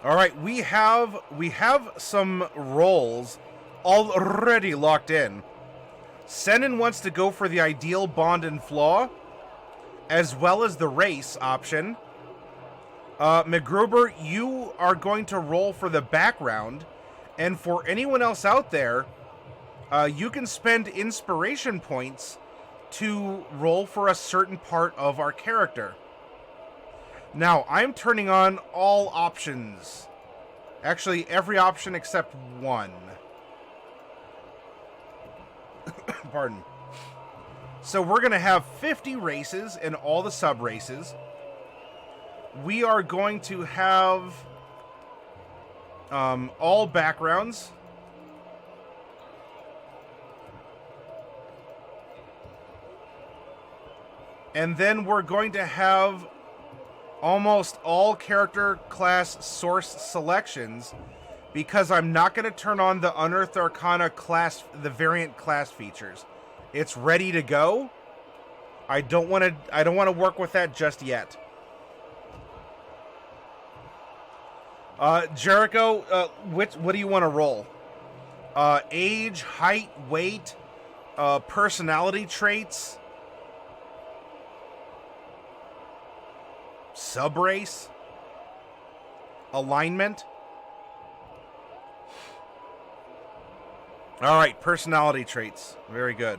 All right, we have some roles already locked in. Senin wants to go for the ideal bond and flaw, as well as the race option. McGruber, you are going to roll for the background, and for anyone else out there, you can spend inspiration points to roll for a certain part of our character. Now, I'm turning on all options. Actually, every option except one. Pardon. So we're going to have 50 races and all the sub-races. We are going to have all backgrounds. And then we're going to have almost all character class source selections, because I'm not going to turn on the Unearthed Arcana class, the variant class features. It's ready to go. I don't want to work with that just yet. Jericho, what do you want to roll? Age, height, weight, personality traits, subrace, alignment. All right, personality traits. Very good.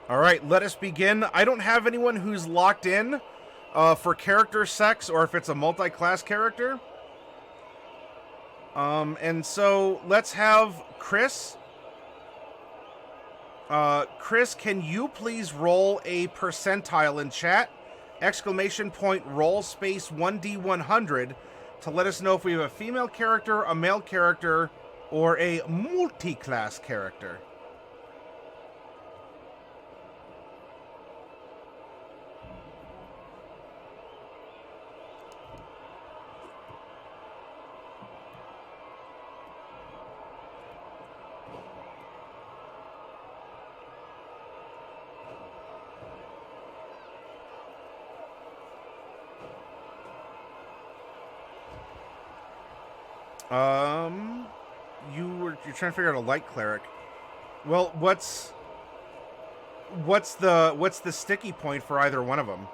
All right, let us begin. I don't have anyone who's locked in for character sex or if it's a multi-class character. And so let's have Chris. Chris, can you please roll a percentile in chat? Exclamation point roll space 1D100 to let us know if we have a female character, a male character, or a multi-class character. You're trying to figure out a light cleric. Well, what's the sticky point for either one of them?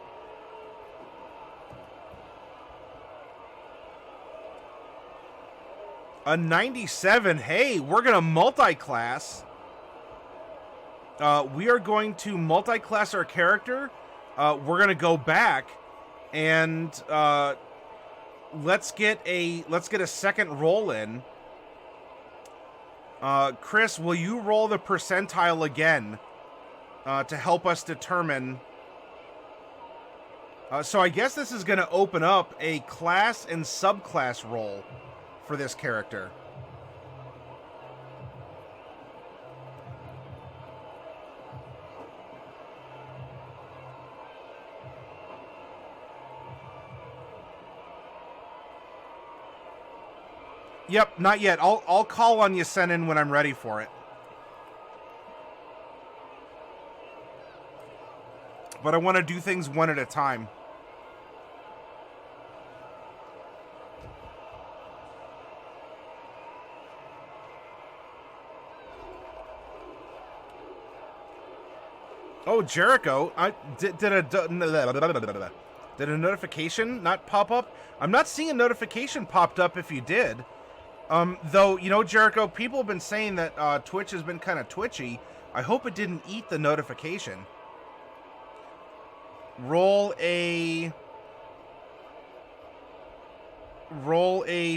A 97. Hey, we're gonna multi-class. We are going to multi-class our character. We're gonna go back and let's get a second roll in. Chris, will you roll the percentile again to help us determine? So I guess this is going to open up a class and subclass roll for this character. Yep, not yet. I'll call on you, Senin, when I'm ready for it. But I want to do things one at a time. Oh, Jericho, did a notification not pop up? I'm not seeing a notification popped up if you did. Though, you know, Jericho, people have been saying that Twitch has been kind of twitchy. I hope it didn't eat the notification. Roll a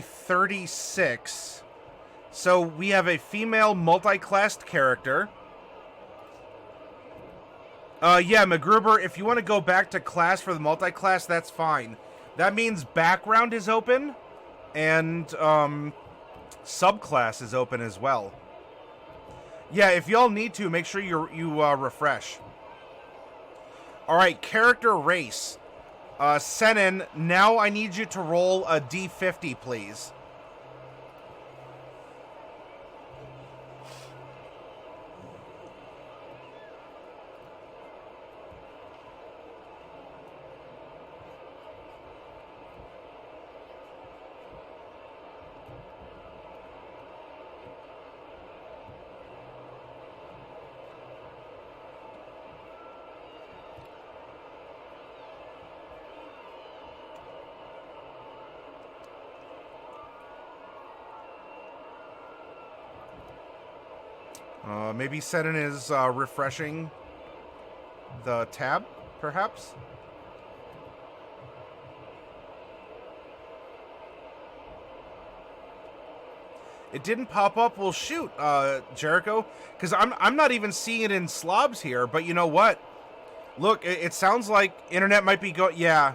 36. So we have a female multi-classed character. Yeah, McGruber, if you want to go back to class for the multi-class, that's fine. That means background is open, and subclass is open as well. Yeah, if y'all need to, make sure you refresh. All right, character race. Senin, now I need you to roll a D50, please. Maybe Senin is refreshing the tab, perhaps? It didn't pop up. Well, shoot, Jericho, because I'm not even seeing it in slobs here. But you know what? Look, it sounds like internet might be Yeah,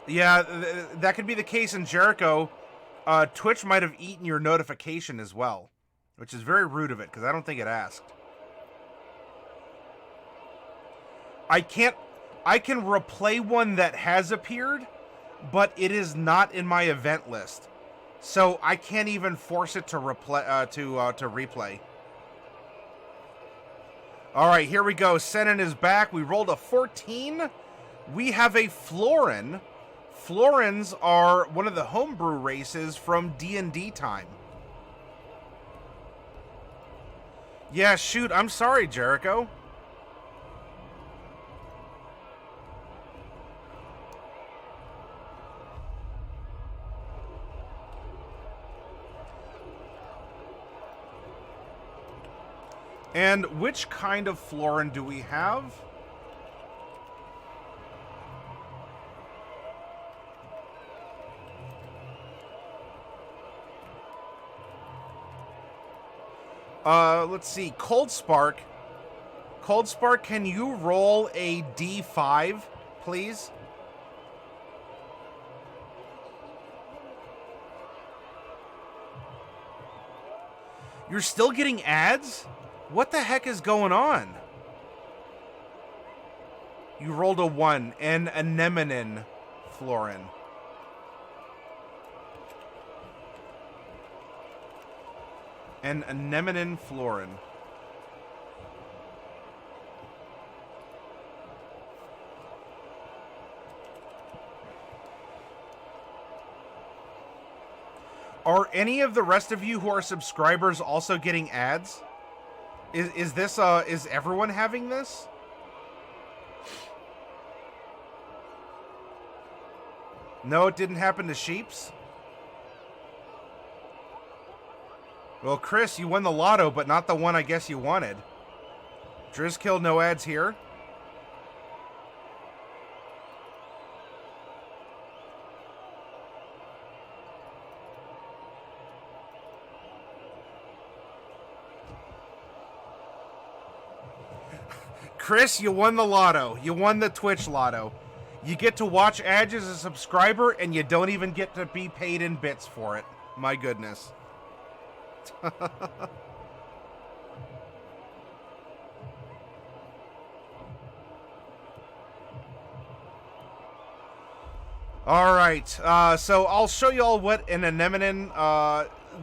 that could be the case in Jericho. Twitch might have eaten your notification as well, which is very rude of it because I don't think it asked. I can replay one that has appeared, but it is not in my event list. So I can't even force it to replay. All right, here we go. Senin is back. We rolled a 14. We have a Floran. Florans are one of the homebrew races from D&D time. Yeah, shoot. I'm sorry, Jericho. And which kind of Floran do we have? Let's see. Cold Spark. Cold Spark, can you roll a D5, please? You're still getting ads? What the heck is going on? You rolled a 1, and Anemonen, Floran. And Anemonen, Floran. Are any of the rest of you who are subscribers also getting ads? Is everyone having this? No, it didn't happen to Sheeps. Well, Chris, you won the lotto, but not the one I guess you wanted. Drizzkill, no ads here. Chris, you won the lotto. You won the Twitch lotto. You get to watch ads as a subscriber, and you don't even get to be paid in bits for it. My goodness. All right. So I'll show you all what an Anemonen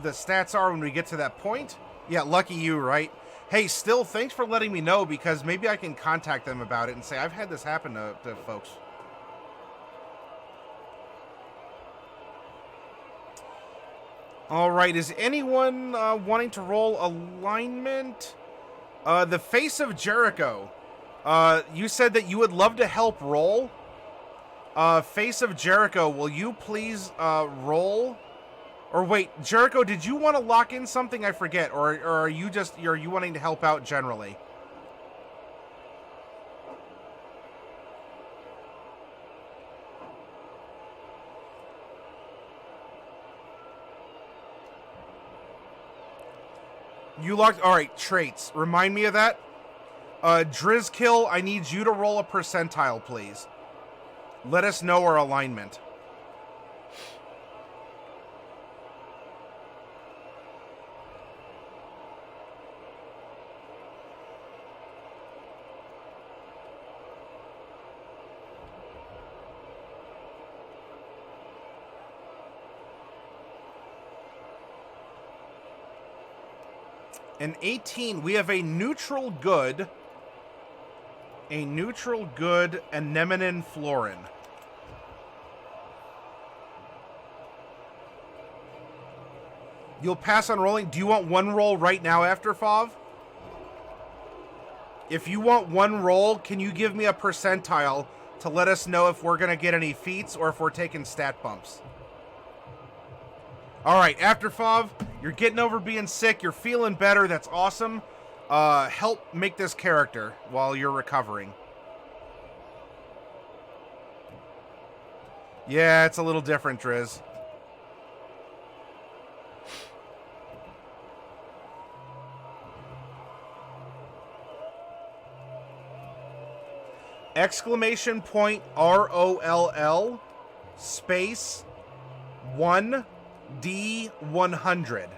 the stats are when we get to that point. Yeah, lucky you, right? Hey, still, thanks for letting me know, because maybe I can contact them about it and say, I've had this happen to folks. All right, is anyone wanting to roll alignment? The Face of Jericho. You said that you would love to help roll. Face of Jericho, will you please roll? Or wait, Jericho, did you want to lock in something? I forget. Or are you wanting to help out generally? You locked... Alright, traits. Remind me of that. Drizzkill, I need you to roll a percentile, please. Let us know our alignment. An 18, we have a neutral good. A neutral good Anemonen Floran. You'll pass on rolling. Do you want one roll right now after Fav? If you want one roll, can you give me a percentile to let us know if we're going to get any feats or if we're taking stat bumps? All right, after Fav, you're getting over being sick. You're feeling better. That's awesome. help make this character while you're recovering. Yeah, it's a little different, Driz. Exclamation point ROLL space 1D100.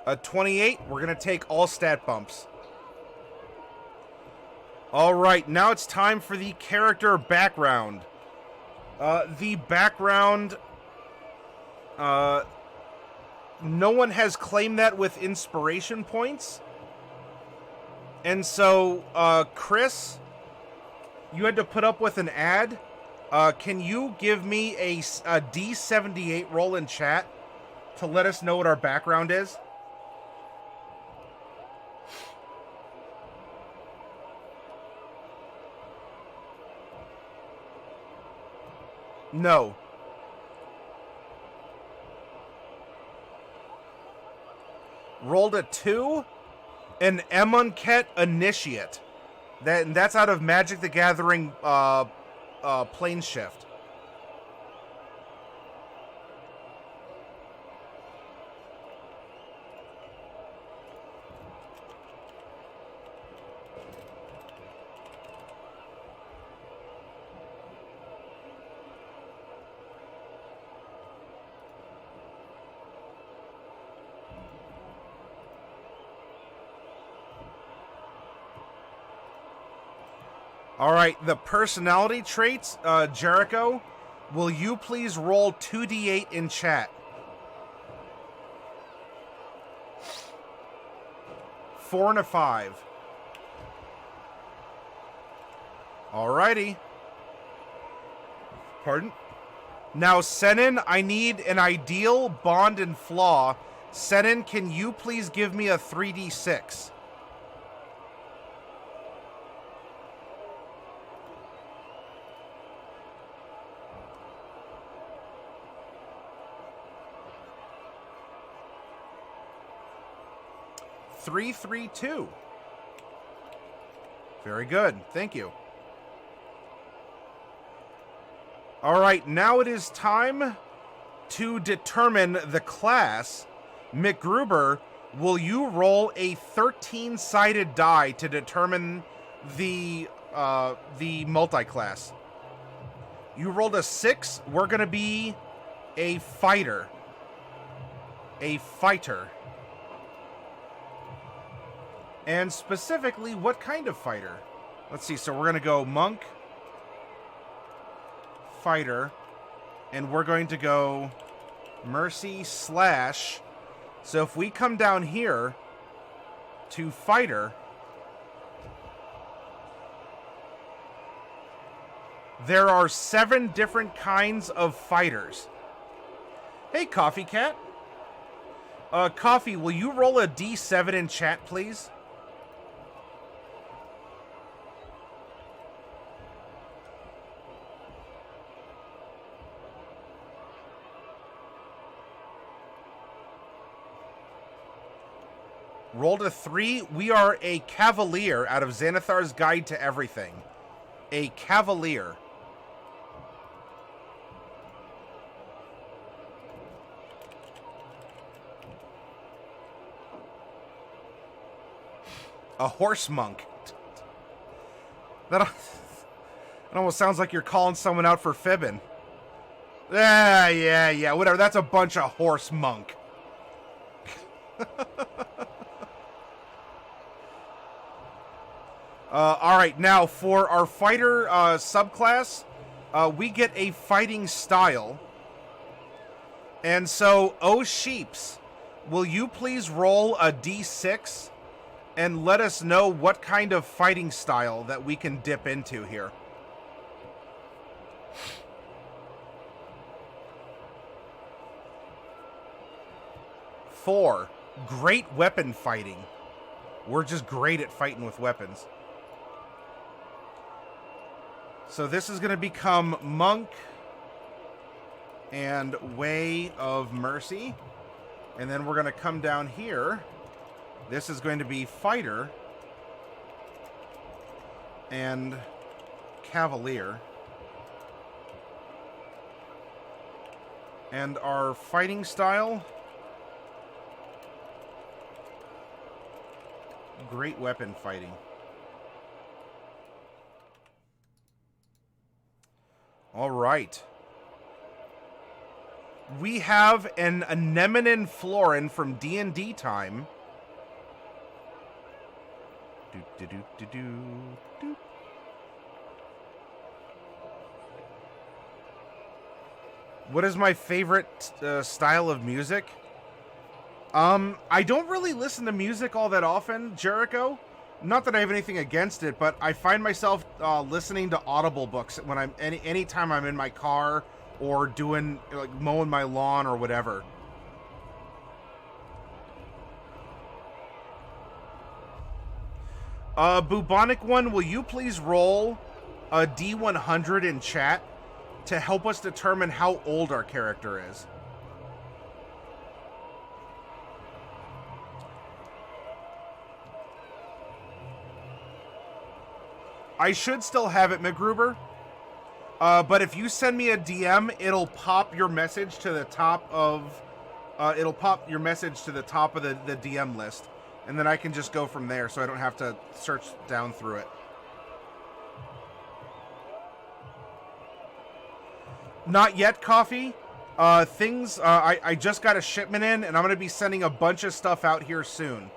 A 28, we're going to take all stat bumps. Alright, now it's time for the character background. The background... no one has claimed that with inspiration points. And so, Chris, you had to put up with an ad. Can you give me a D78 roll in chat to let us know what our background is? No. Rolled a 2, an Amonkhet Initiate. That's out of Magic the Gathering Plane Shift. All right, the personality traits, Jericho, will you please roll 2d8 in chat? 4 and a 5. All righty. Pardon? Now, Senin, I need an ideal, bond, and flaw. Senin, can you please give me a 3d6? Three, 3, 2. Very good. Thank you. All right, now it is time to determine the class. McGruber, will you roll a 13-sided die to determine the multiclass? You rolled a 6. We're going to be a fighter. A fighter. And specifically, what kind of fighter? Let's see. So we're going to go monk, fighter, and we're going to go mercy slash. So if we come down here to fighter, there are 7 different kinds of fighters. Hey, Coffee Cat. Coffee, will you roll a D7 in chat, please? Rolled a 3. We are a Cavalier out of Xanathar's Guide to Everything. A Cavalier. A horse monk. That almost sounds like you're calling someone out for fibbing. Yeah, whatever. That's a bunch of horse monk. All right, now for our fighter subclass, we get a fighting style. And so, Sheeps, will you please roll a d6 and let us know what kind of fighting style that we can dip into here? Four, great weapon fighting. We're just great at fighting with weapons. So this is going to become Monk and Way of Mercy. And then we're going to come down here. This is going to be Fighter and Cavalier. And our fighting style, great weapon fighting. All right. We have an Anemonen Floran from D&D time. What is my favorite style of music? I don't really listen to music all that often, Jericho. Not that I have anything against it, but I find myself listening to Audible books when I'm anytime I'm in my car or doing like mowing my lawn or whatever. Bubonic One, will you please roll a D100 in chat to help us determine how old our character is? I should still have it, McGruber. But if you send me a DM, it'll pop your message to the top of the DM list, and then I can just go from there, so I don't have to search down through it. Not yet, Coffee. I just got a shipment in, and I'm going to be sending a bunch of stuff out here soon.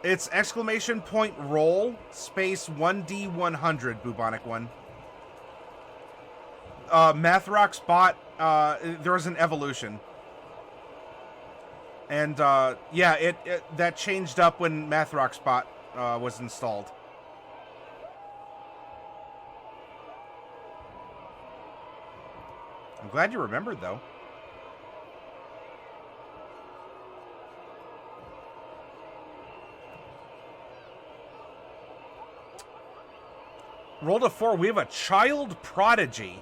It's !roll space 1D100, Bubonic One. Mathrox bot, there was an evolution. And, yeah, that changed up when Mathrox bot was installed. I'm glad you remembered, though. Rolled a 4. We have a Child Prodigy.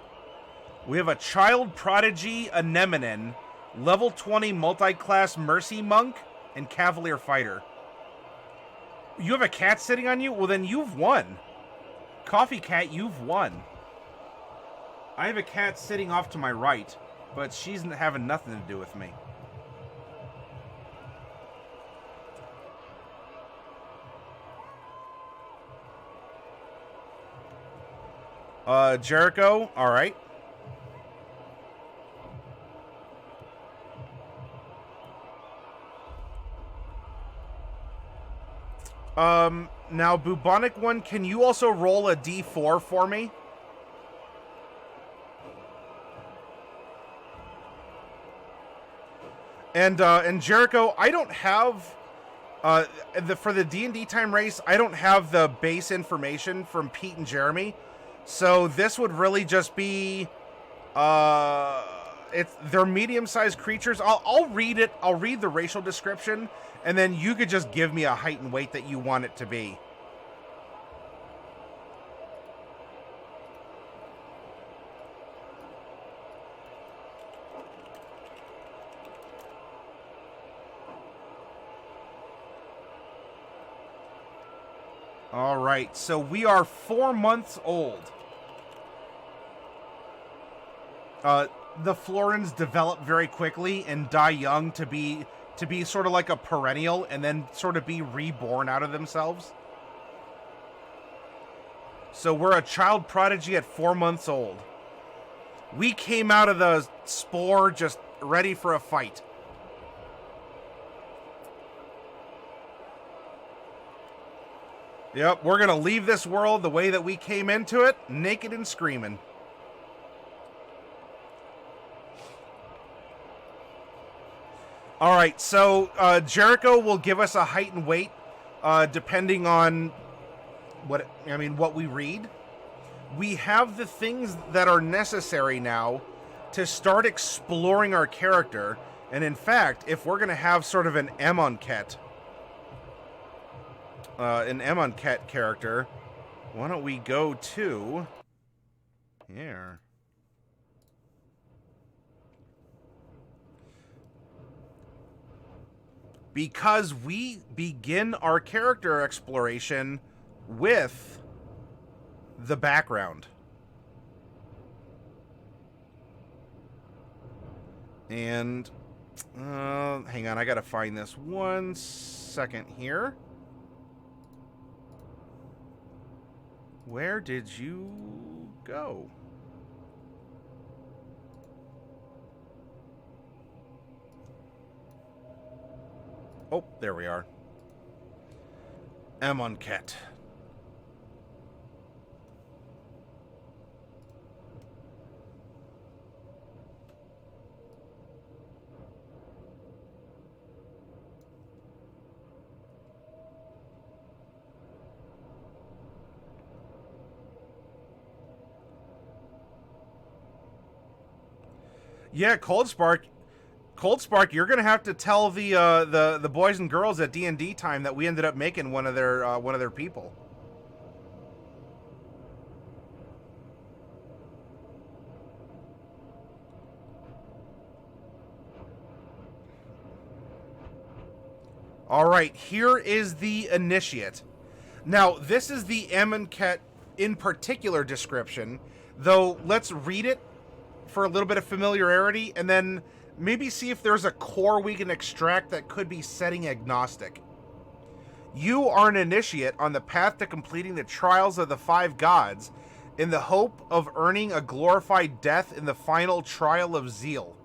We have a Child Prodigy Anemonen, level 20 multi-class Mercy Monk, and Cavalier Fighter. You have a cat sitting on you? Well, then you've won. Coffee Cat, you've won. I have a cat sitting off to my right, but she's having nothing to do with me. Jericho, all right. Now, Bubonic One, can you also roll a D4 for me? And Jericho, I don't have for the D&D time race, I don't have the base information from Pete and Jeremy. So this would really just be they're medium-sized creatures. I'll read it. I'll read the racial description, and then you could just give me a height and weight that you want it to be. All right, so we are 4 months old. The Florans develop very quickly and die young to be sort of like a perennial and then sort of be reborn out of themselves. So we're a child prodigy at 4 months old. We came out of the spore just ready for a fight. Yep, we're going to leave this world the way that we came into it, naked and screaming. All right, so Jericho will give us a height and weight depending on what we read. We have the things that are necessary now to start exploring our character. And in fact, if we're going to have sort of an Amonkhet character, Why don't we go to here? Because we begin our character exploration with the background. And, hang on, I gotta find this 1 second here. Where did you go? Oh, there we are. Amonkhet. Yeah, Cold Spark, you're gonna have to tell the boys and girls at D&D time that we ended up making one of their people. All right, here is the initiate. Now, this is the Amonkhet in particular description, though let's read it for a little bit of familiarity, and then maybe see if there's a core we can extract that could be setting agnostic. You are an initiate on the path to completing the trials of the 5 gods in the hope of earning a glorified death in the final trial of zeal.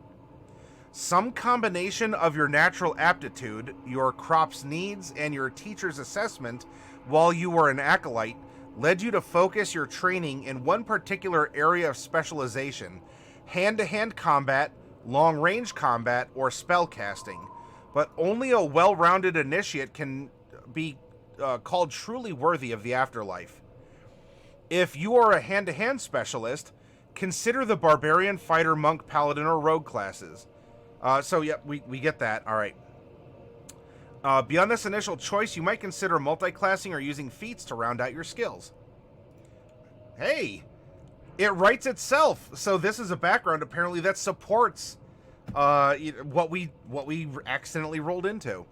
Some combination of your natural aptitude, your crop's needs, and your teacher's assessment while you were an acolyte led you to focus your training in one particular area of specialization: hand-to-hand combat, long-range combat, or spell casting. But only a well-rounded initiate can be called truly worthy of the afterlife. If you are a hand-to-hand specialist, consider the barbarian, fighter, monk, paladin, or rogue classes. We get that. All right. Beyond this initial choice, you might consider multiclassing or using feats to round out your skills. Hey! It writes itself, so this is a background apparently that supports what we accidentally rolled into.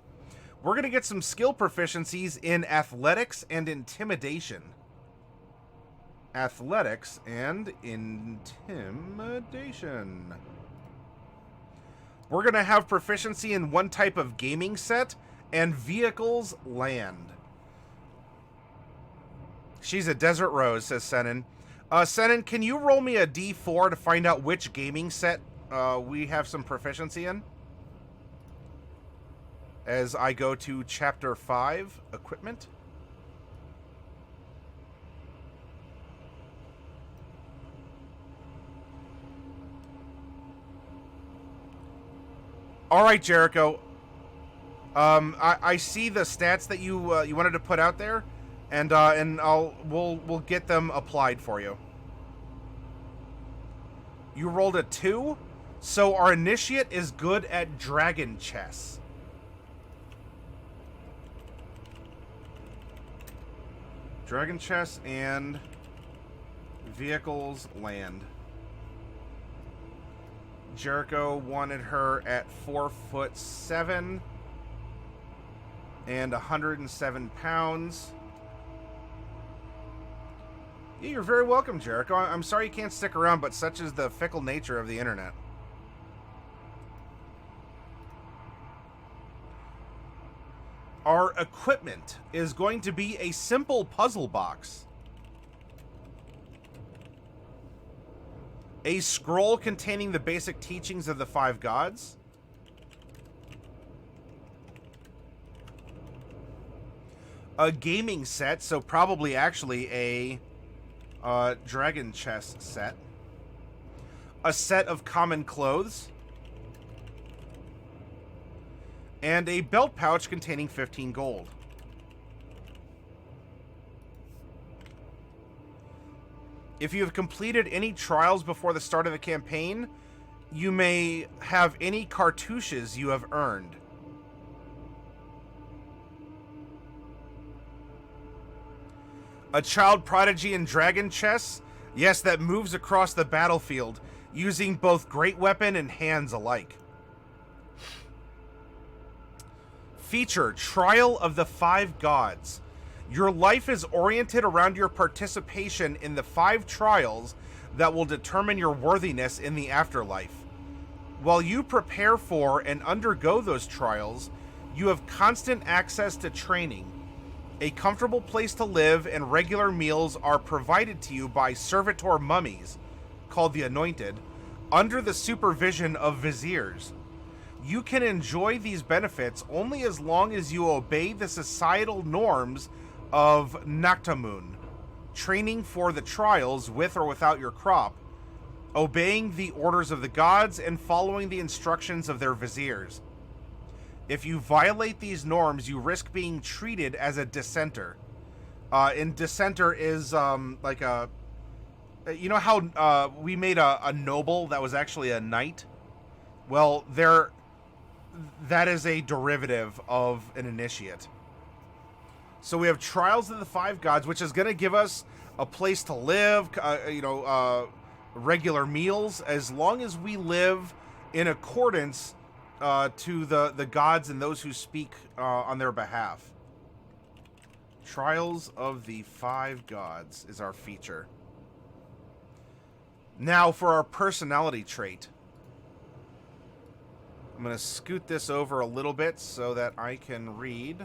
We're gonna get some skill proficiencies in athletics and intimidation. Athletics and intimidation. We're gonna have proficiency in one type of gaming set and vehicles land. She's a desert rose, says Senan. Senan, can you roll me a D4 to find out which gaming set we have some proficiency in? As I go to Chapter 5, Equipment. All right, Jericho. I see the stats that you wanted to put out there, and we'll get them applied for you. You rolled a 2, so our initiate is good at dragon chess. Dragon chess and vehicles land. Jericho wanted her at 4'7" and 107 pounds. Yeah, you're very welcome, Jericho. I'm sorry you can't stick around, but such is the fickle nature of the internet. Our equipment is going to be a simple puzzle box. A scroll containing the basic teachings of the 5 gods. A gaming set, so probably actually a dragon chess set. A set of common clothes. And a belt pouch containing 15 gold. If you have completed any trials before the start of the campaign, you may have any cartouches you have earned. A child prodigy in dragon chess? Yes, that moves across the battlefield, using both great weapon and hands alike. Feature, Trial of the Five Gods. Your life is oriented around your participation in the 5 trials that will determine your worthiness in the afterlife. While you prepare for and undergo those trials, you have constant access to training. A comfortable place to live and regular meals are provided to you by servitor mummies, called the Anointed, under the supervision of viziers. You can enjoy these benefits only as long as you obey the societal norms of Anemonen, training for the trials with or without your crop, obeying the orders of the gods, and following the instructions of their viziers. If you violate these norms, you risk being treated as a dissenter. And dissenter is like a... You know how we made a noble that was actually a knight? Well, that is a derivative of an initiate. So we have Trials of the Five Gods, which is going to give us a place to live, regular meals, as long as we live in accordance to the gods and those who speak on their behalf. Trials of the Five Gods is our feature. Now for our personality trait. I'm going to scoot this over a little bit so that I can read.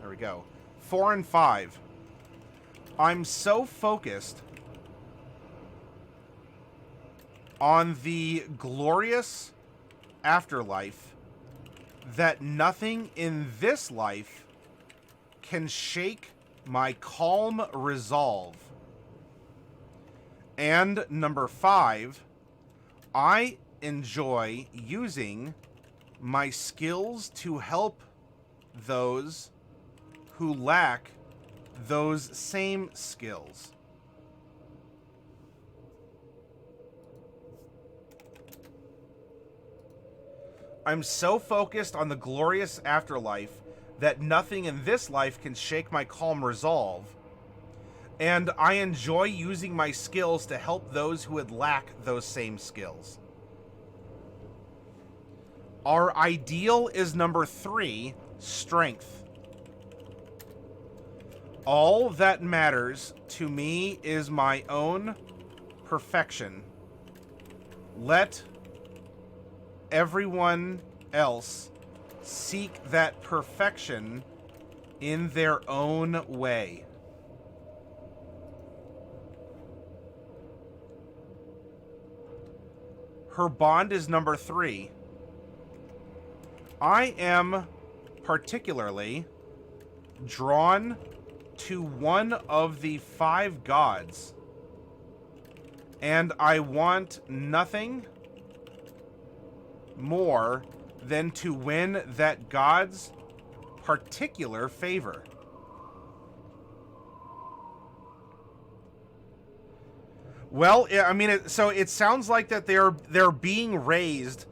There we go. 4 and 5. I'm so focused on the glorious afterlife that nothing in this life can shake my calm resolve. And number 5, I enjoy using my skills to help those who lack those same skills. I'm so focused on the glorious afterlife that nothing in this life can shake my calm resolve, and I enjoy using my skills to help those who would lack those same skills. Our ideal is number 3, strength. All that matters to me is my own perfection. Let everyone else seek that perfection in their own way. Her bond is number 3. I am particularly drawn to one of the 5 gods, and I want nothing more than to win that god's particular favor. Well, I mean, so it sounds like that they're being raised,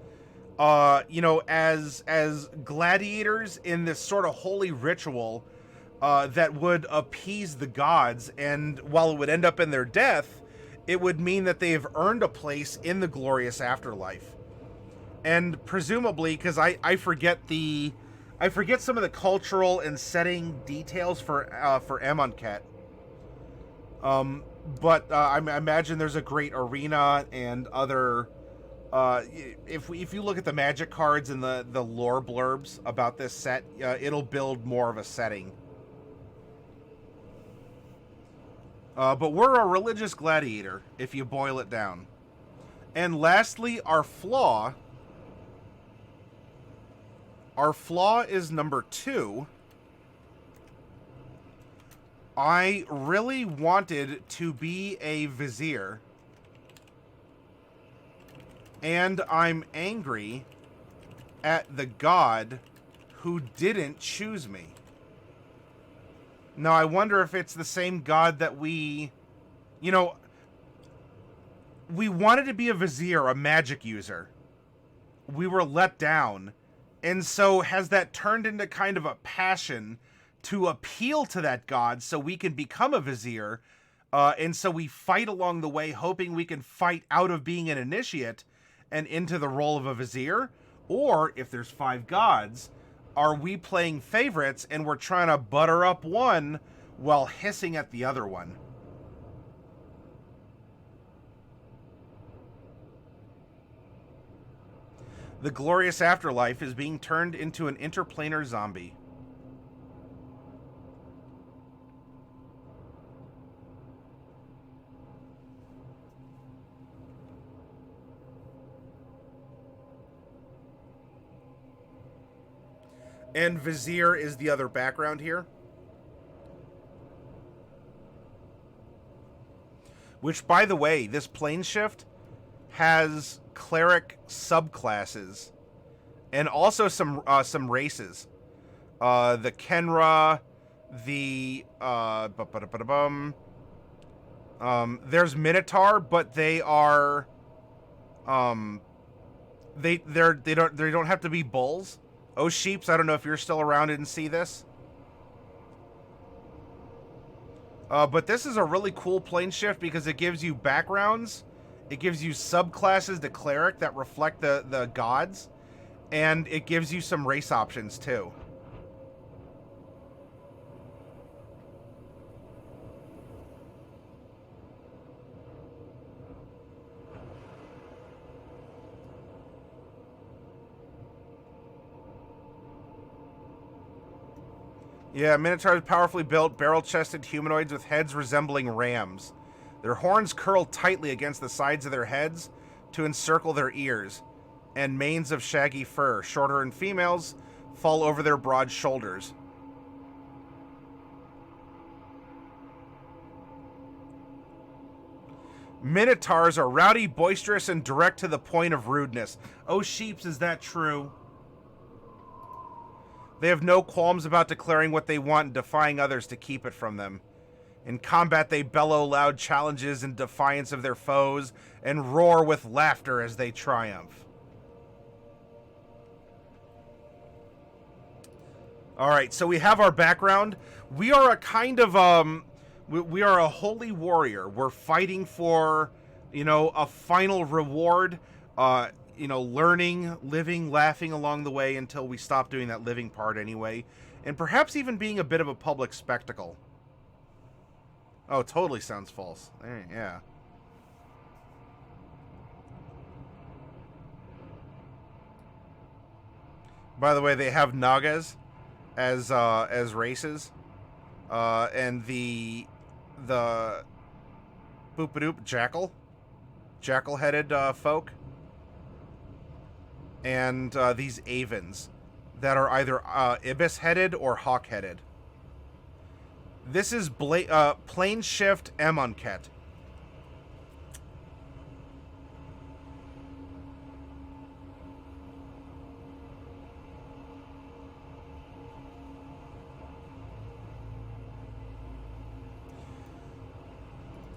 as gladiators in this sort of holy ritual that would appease the gods, and while it would end up in their death, it would mean that they have earned a place in the glorious afterlife. And presumably, because I forget some of the cultural and setting details for Amonkhet. But I imagine there's a great arena and other. If you look at the magic cards and the lore blurbs about this set, it'll build more of a setting. But we're a religious gladiator, if you boil it down. And lastly, our flaw. Our flaw is number 2. I really wanted to be a vizier, and I'm angry at the god who didn't choose me. Now, I wonder if it's the same god that we wanted to be a vizier, a magic user. We were let down. And so has that turned into kind of a passion to appeal to that god so we can become a vizier. And so we fight along the way, hoping we can fight out of being an initiate and into the role of a vizier. Or if there's 5 gods, are we playing favorites and we're trying to butter up one while hissing at the other one? The glorious afterlife is being turned into an interplanar zombie. And Vizier is the other background here. Which, by the way, this plane shift has cleric subclasses and also some races. The Kenra, the there's Minotaur, but they are they don't have to be bulls. Oh, Sheeps, I don't know if you're still around and see this. But this is a really cool plane shift because it gives you backgrounds. It gives you subclasses to cleric that reflect the gods. And it gives you some race options, too. Yeah, Minotaurs powerfully built, barrel-chested humanoids with heads resembling rams. Their horns curl tightly against the sides of their heads to encircle their ears, and manes of shaggy fur, shorter in females, fall over their broad shoulders. Minotaurs are rowdy, boisterous, and direct to the point of rudeness. Oh, Sheeps, is that true? They have no qualms about declaring what they want and defying others to keep it from them. In combat, they bellow loud challenges in defiance of their foes and roar with laughter as they triumph. Alright, so we have our background. We are a kind of, we are a holy warrior. We're fighting for, you know, a final reward. You know, learning, living, laughing along the way until we stop doing that living part anyway. And perhaps even being a bit of a public spectacle. Oh, totally sounds false. Yeah. By the way, they have Nagas as races. And the boop-a-doop jackal-headed folk. And these Avens that are either Ibis-headed or Hawk-headed. This is Plane Shift Amonkhet.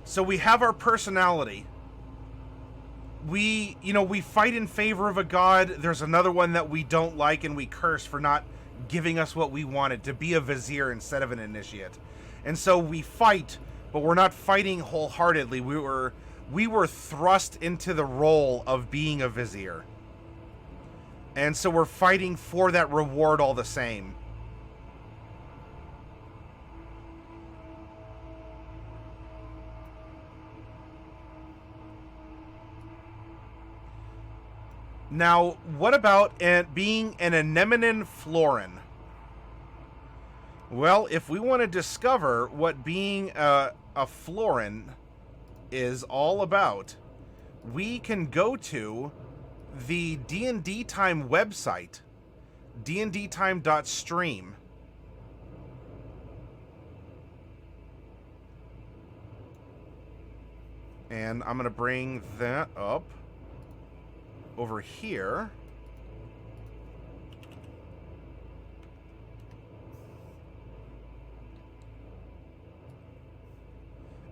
So we have our personality. We fight in favor of a god. There's another one that we don't like and we curse for not giving us what we wanted, to be a vizier instead of an initiate. And so we fight, but we're not fighting wholeheartedly. We were thrust into the role of being a vizier. And so we're fighting for that reward all the same. Now, what about being an Anemonen Floran? Well, if we want to discover what being a Floran is all about, we can go to the D&D Time website, dndtime.stream. And I'm going to bring that up over here.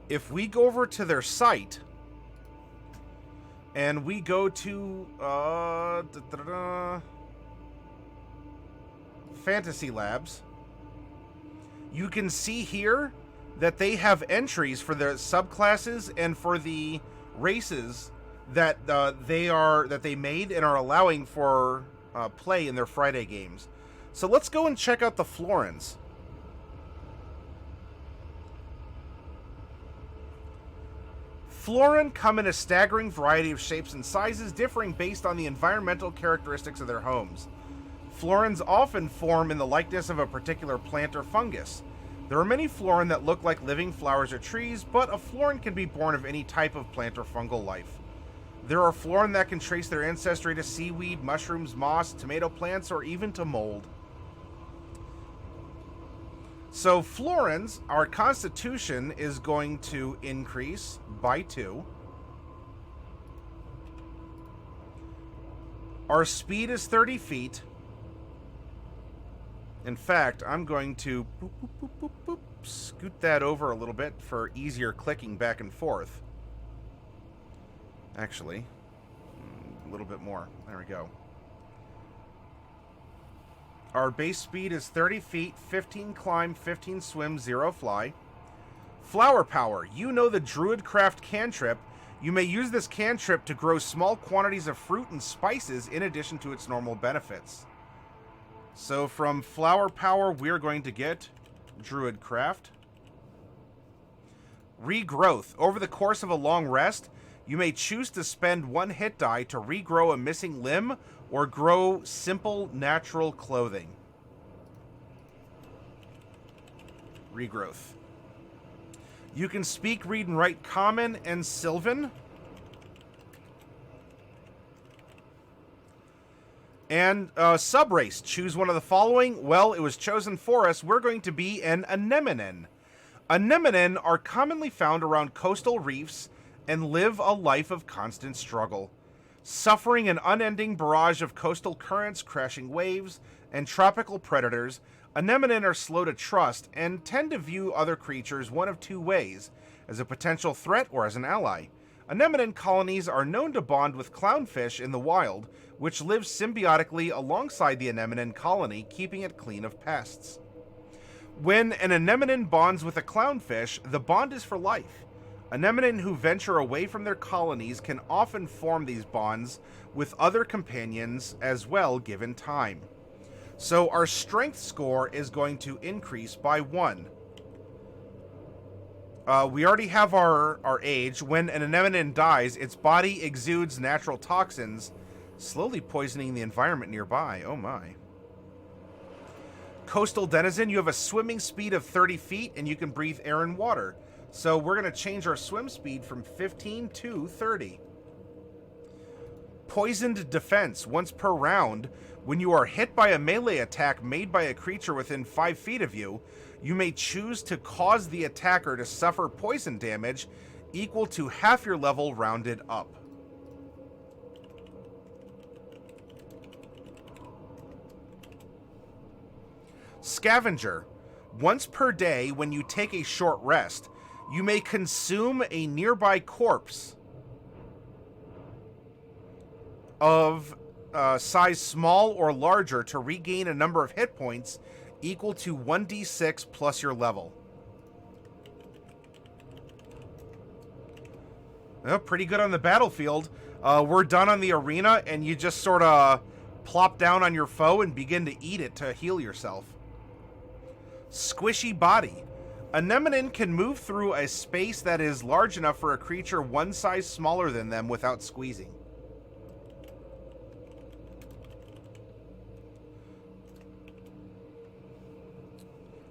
If we go over to their site and we go to Fantasy Labs, You can see here that they have entries for the subclasses and for the races that they made and are allowing for play in their Friday games. So let's go and check out the Florans. Floran come in a staggering variety of shapes and sizes, differing based on the environmental characteristics of their homes. Florans often form in the likeness of a particular plant or fungus. There are many Floran that look like living flowers or trees, but a Floran can be born of any type of plant or fungal life. There are Floran that can trace their ancestry to seaweed, mushrooms, moss, tomato plants, or even to mold. So Florans, our constitution is going to increase by 2. Our speed is 30 feet. In fact, I'm going to scoot that over a little bit for easier clicking back and forth. Actually, a little bit more. There we go. Our base speed is 30 feet, 15 climb, 15 swim, 0 fly. Flower power. You know the Druidcraft cantrip. You may use this cantrip to grow small quantities of fruit and spices in addition to its normal benefits. So from flower power, we're going to get Druidcraft. Regrowth. Over the course of a long rest, you may choose to spend 1 hit die to regrow a missing limb or grow simple, natural clothing. Regrowth. You can speak, read, and write Common and Sylvan. And subrace. Choose one of the following. Well, it was chosen for us. We're going to be an Anemonen. Anemonen are commonly found around coastal reefs and live a life of constant struggle. Suffering an unending barrage of coastal currents, crashing waves, and tropical predators, Anemonen are slow to trust and tend to view other creatures one of 2 ways, as a potential threat or as an ally. Anemonen colonies are known to bond with clownfish in the wild, which live symbiotically alongside the Anemonen colony, keeping it clean of pests. When an Anemonen bonds with a clownfish, the bond is for life. Anemonen who venture away from their colonies can often form these bonds with other companions as well, given time. So our strength score is going to increase by 1. We already have our age. When an Anemonen dies, its body exudes natural toxins, slowly poisoning the environment nearby. Oh my. Coastal denizen, you have a swimming speed of 30 feet and you can breathe air and water. So we're going to change our swim speed from 15 to 30. Poisoned defense. Once per round, when you are hit by a melee attack made by a creature within 5 feet of you, you may choose to cause the attacker to suffer poison damage equal to half your level rounded up. Scavenger. Once per day, when you take a short rest, you may consume a nearby corpse of size small or larger to regain a number of hit points equal to 1d6 plus your level. Oh, pretty good on the battlefield. We're done on the arena, and you just sort of plop down on your foe and begin to eat it to heal yourself. Squishy body. Anemonen can move through a space that is large enough for a creature one size smaller than them without squeezing.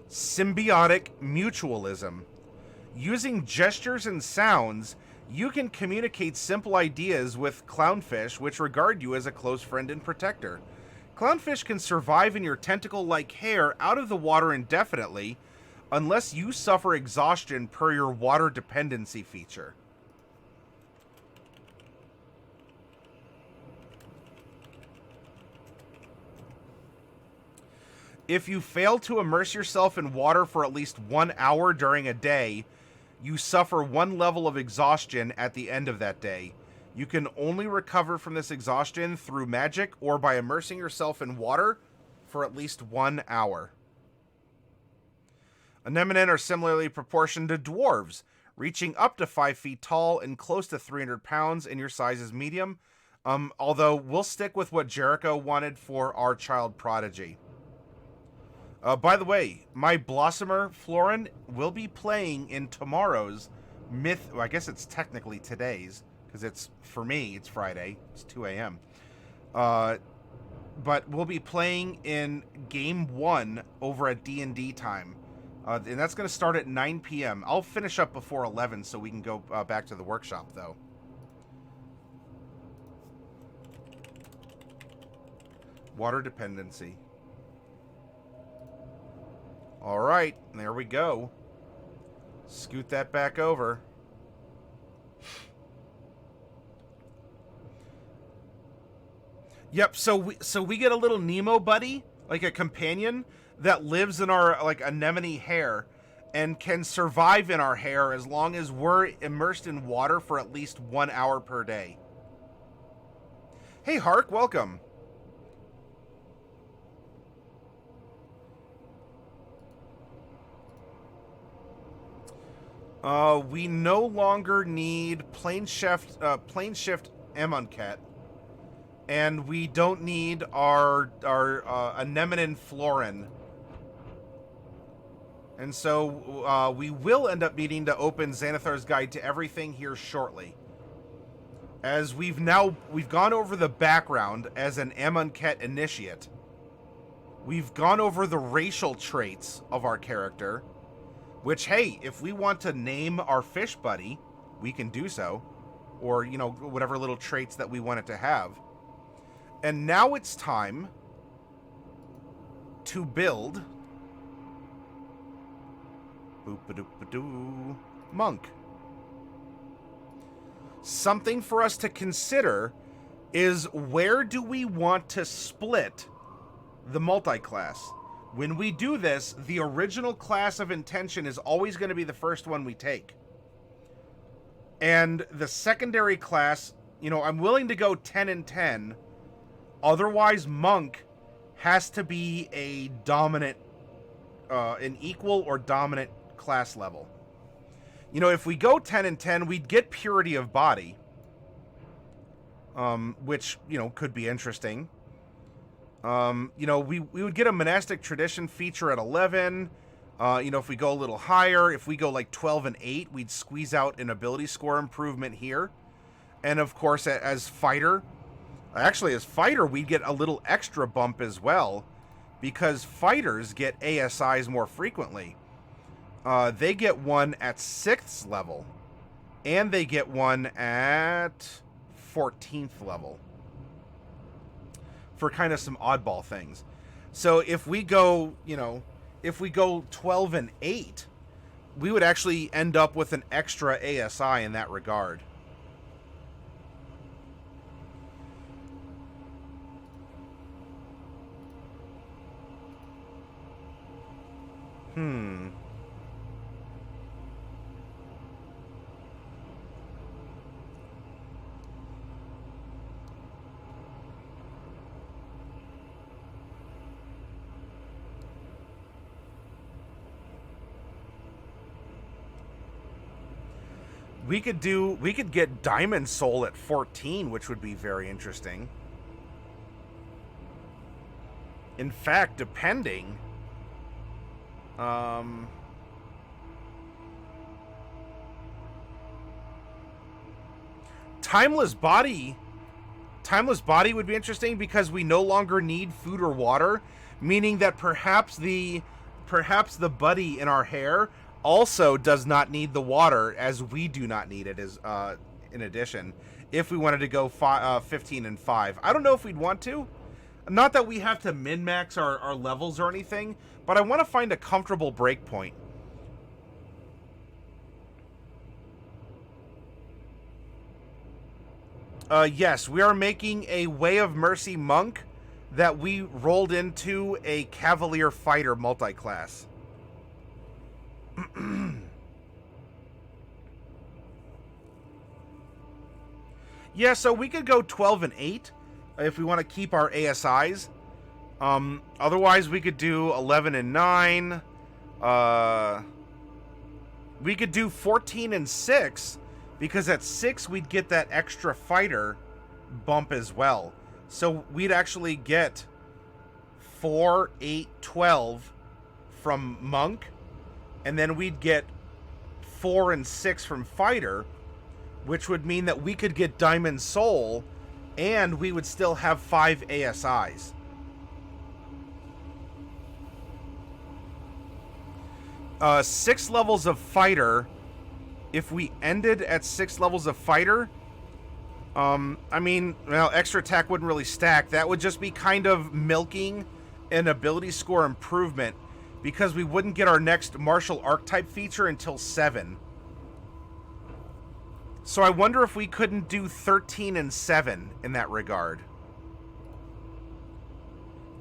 Symbiotic mutualism. Using gestures and sounds, you can communicate simple ideas with clownfish, which regard you as a close friend and protector. Clownfish can survive in your tentacle-like hair out of the water indefinitely, unless you suffer exhaustion per your water dependency feature. If you fail to immerse yourself in water for at least 1 hour during a day, you suffer 1 level of exhaustion at the end of that day. You can only recover from this exhaustion through magic or by immersing yourself in water for at least 1 hour. Anemonen are similarly proportioned to dwarves, reaching up to 5 feet tall and close to 300 pounds, and your size is medium. Although we'll stick with what Jericho wanted for our child prodigy. By the way, my Blossomer, Floran, will be playing in tomorrow's Myth... Well, I guess it's technically today's, because it's, for me, it's Friday. It's 2 a.m. But we'll be playing in Game 1 over at D&D time. And that's going to start at 9 p.m. I'll finish up before 11 so we can go back to the workshop, though. Water dependency. All right, there we go. Scoot that back over. Yep, so we get a little Nemo buddy, like a companion that lives in our like anemone hair and can survive in our hair as long as we're immersed in water for at least 1 hour per day. Hey Hark, welcome. We no longer need plane shift Amonkhet, and we don't need our Anemonen Floran. And so we will end up needing to open Xanathar's Guide to Everything here shortly. As we've gone over the background as an Amonkhet initiate. We've gone over the racial traits of our character. Which, hey, if we want to name our fish buddy, we can do so. Or, you know, whatever little traits that we want it to have. And now it's time to build boop-a-doop-a-doo, monk. Something for us to consider is where do we want to split the multiclass? When we do this, the original class of intention is always going to be the first one we take. And the secondary class, you know, I'm willing to go 10 and 10. Otherwise, monk has to be a dominant, an equal or dominant class level. You know, if we go 10 and 10, we'd get purity of body. Which, you know, could be interesting. You know, we would get a monastic tradition feature at 11. You know, if we go a little higher, if we go like 12 and 8, we'd squeeze out an ability score improvement here. And of course, as fighter, we'd get a little extra bump as well, because fighters get ASIs more frequently. They get one at 6th level, and they get one at 14th level. For kind of some oddball things. So if we go, you know, if we go 12 and 8, we would actually end up with an extra ASI in that regard. We could get Diamond Soul at 14, which would be very interesting. In fact, depending... Timeless Body would be interesting because we no longer need food or water, meaning that perhaps the buddy in our hair also does not need the water, as we do not need it as in addition, if we wanted to go 15 and 5. I don't know if we'd want to. Not that we have to min-max our levels or anything, but I want to find a comfortable break point. Yes, we are making a Way of Mercy monk that we rolled into a Cavalier fighter multiclass. Yeah, so we could go 12 and 8 if we want to keep our ASIs. Otherwise, we could do 11 and 9, We could do 14 and 6, because at 6 we'd get that extra fighter bump as well. So we'd actually get 4, 8, 12 from Monk, and then we'd get 4 and 6 from Fighter, which would mean that we could get Diamond Soul, and we would still have 5 ASIs. Six levels of Fighter. If we ended at 6 levels of Fighter, I mean, well, extra attack wouldn't really stack. That would just be kind of milking an ability score improvement, because we wouldn't get our next martial archetype feature until 7. So I wonder if we couldn't do 13 and 7 in that regard.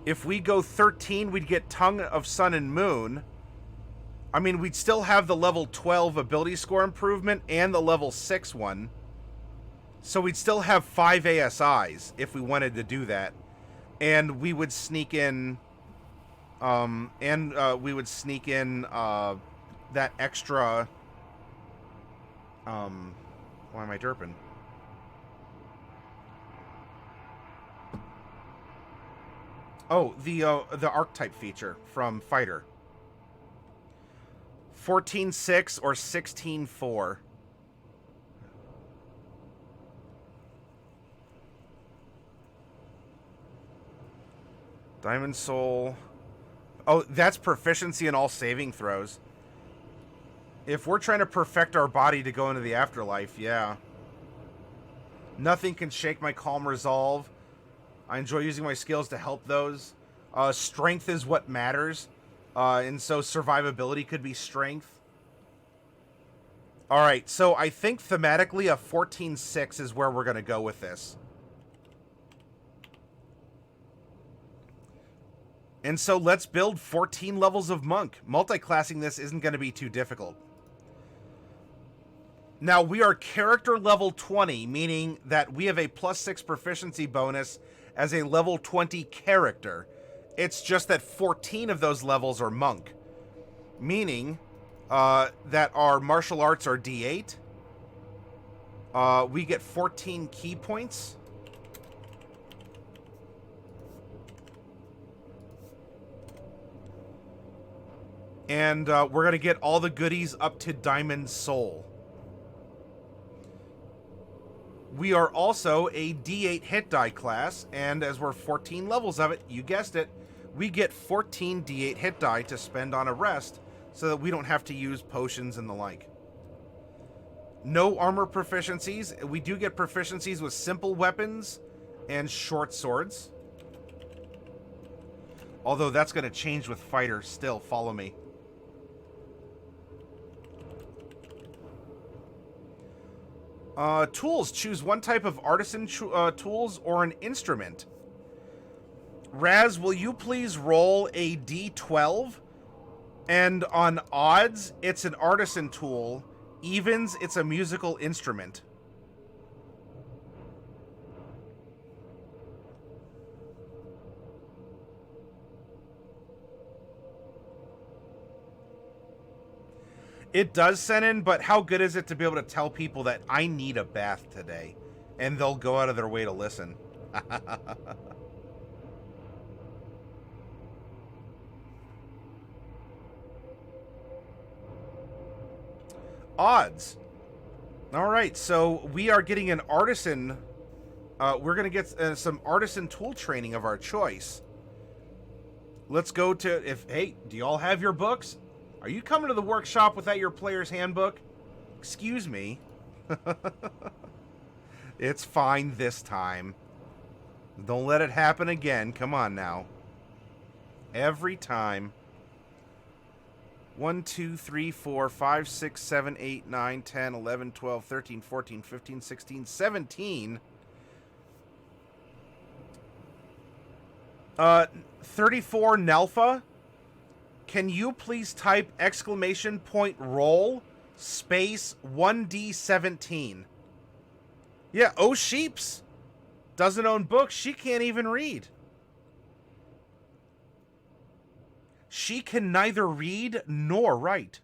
If we go 13, we'd get Tongue of Sun and Moon. I mean, we'd still have the level 12 ability score improvement and the level 6 one. So we'd still have 5 ASIs if we wanted to do that. And we would sneak in... that extra... why am I derping? Oh, the archetype feature from Fighter. 14-6 or 16-4. Diamond Soul. Oh, that's proficiency in all saving throws. If we're trying to perfect our body to go into the afterlife, yeah. Nothing can shake my calm resolve. I enjoy using my skills to help those. Strength is what matters. And so survivability could be strength. Alright, so I think thematically a 14-6 is where we're going to go with this. And so let's build 14 levels of Monk. Multiclassing this isn't going to be too difficult. Now, we are character level 20, meaning that we have a +6 proficiency bonus as a level 20 character. It's just that 14 of those levels are Monk, meaning that our martial arts are D8. We get 14 key points. And we're going to get all the goodies up to Diamond Soul. We are also a D8 hit die class, and as we're 14 levels of it, you guessed it, we get 14 D8 hit die to spend on a rest, so that we don't have to use potions and the like. No armor proficiencies. We do get proficiencies with simple weapons and short swords. Although that's going to change with Fighter still, follow me. Tools. Choose one type of artisan tools or an instrument. Raz, will you please roll a D12? And on odds, it's an artisan tool. Evens, it's a musical instrument. It does send in, but how good is it to be able to tell people that I need a bath today? And they'll go out of their way to listen. Odds. Alright, so we are getting an artisan. We're going to get some artisan tool training of our choice. Let's go to... Hey, do y'all have your books? Are you coming to the workshop without your player's handbook? Excuse me. It's fine this time. Don't let it happen again. Come on now. Every time. 1, 2, 3, 4, 5, 6, 7, 8, 9, 10, 11, 12, 13, 14, 15, 16, 17. 34 Nelfa. Can you please type !roll space 1D17? Yeah, Oh Sheeps doesn't own books. She can't even read. She can neither read nor write.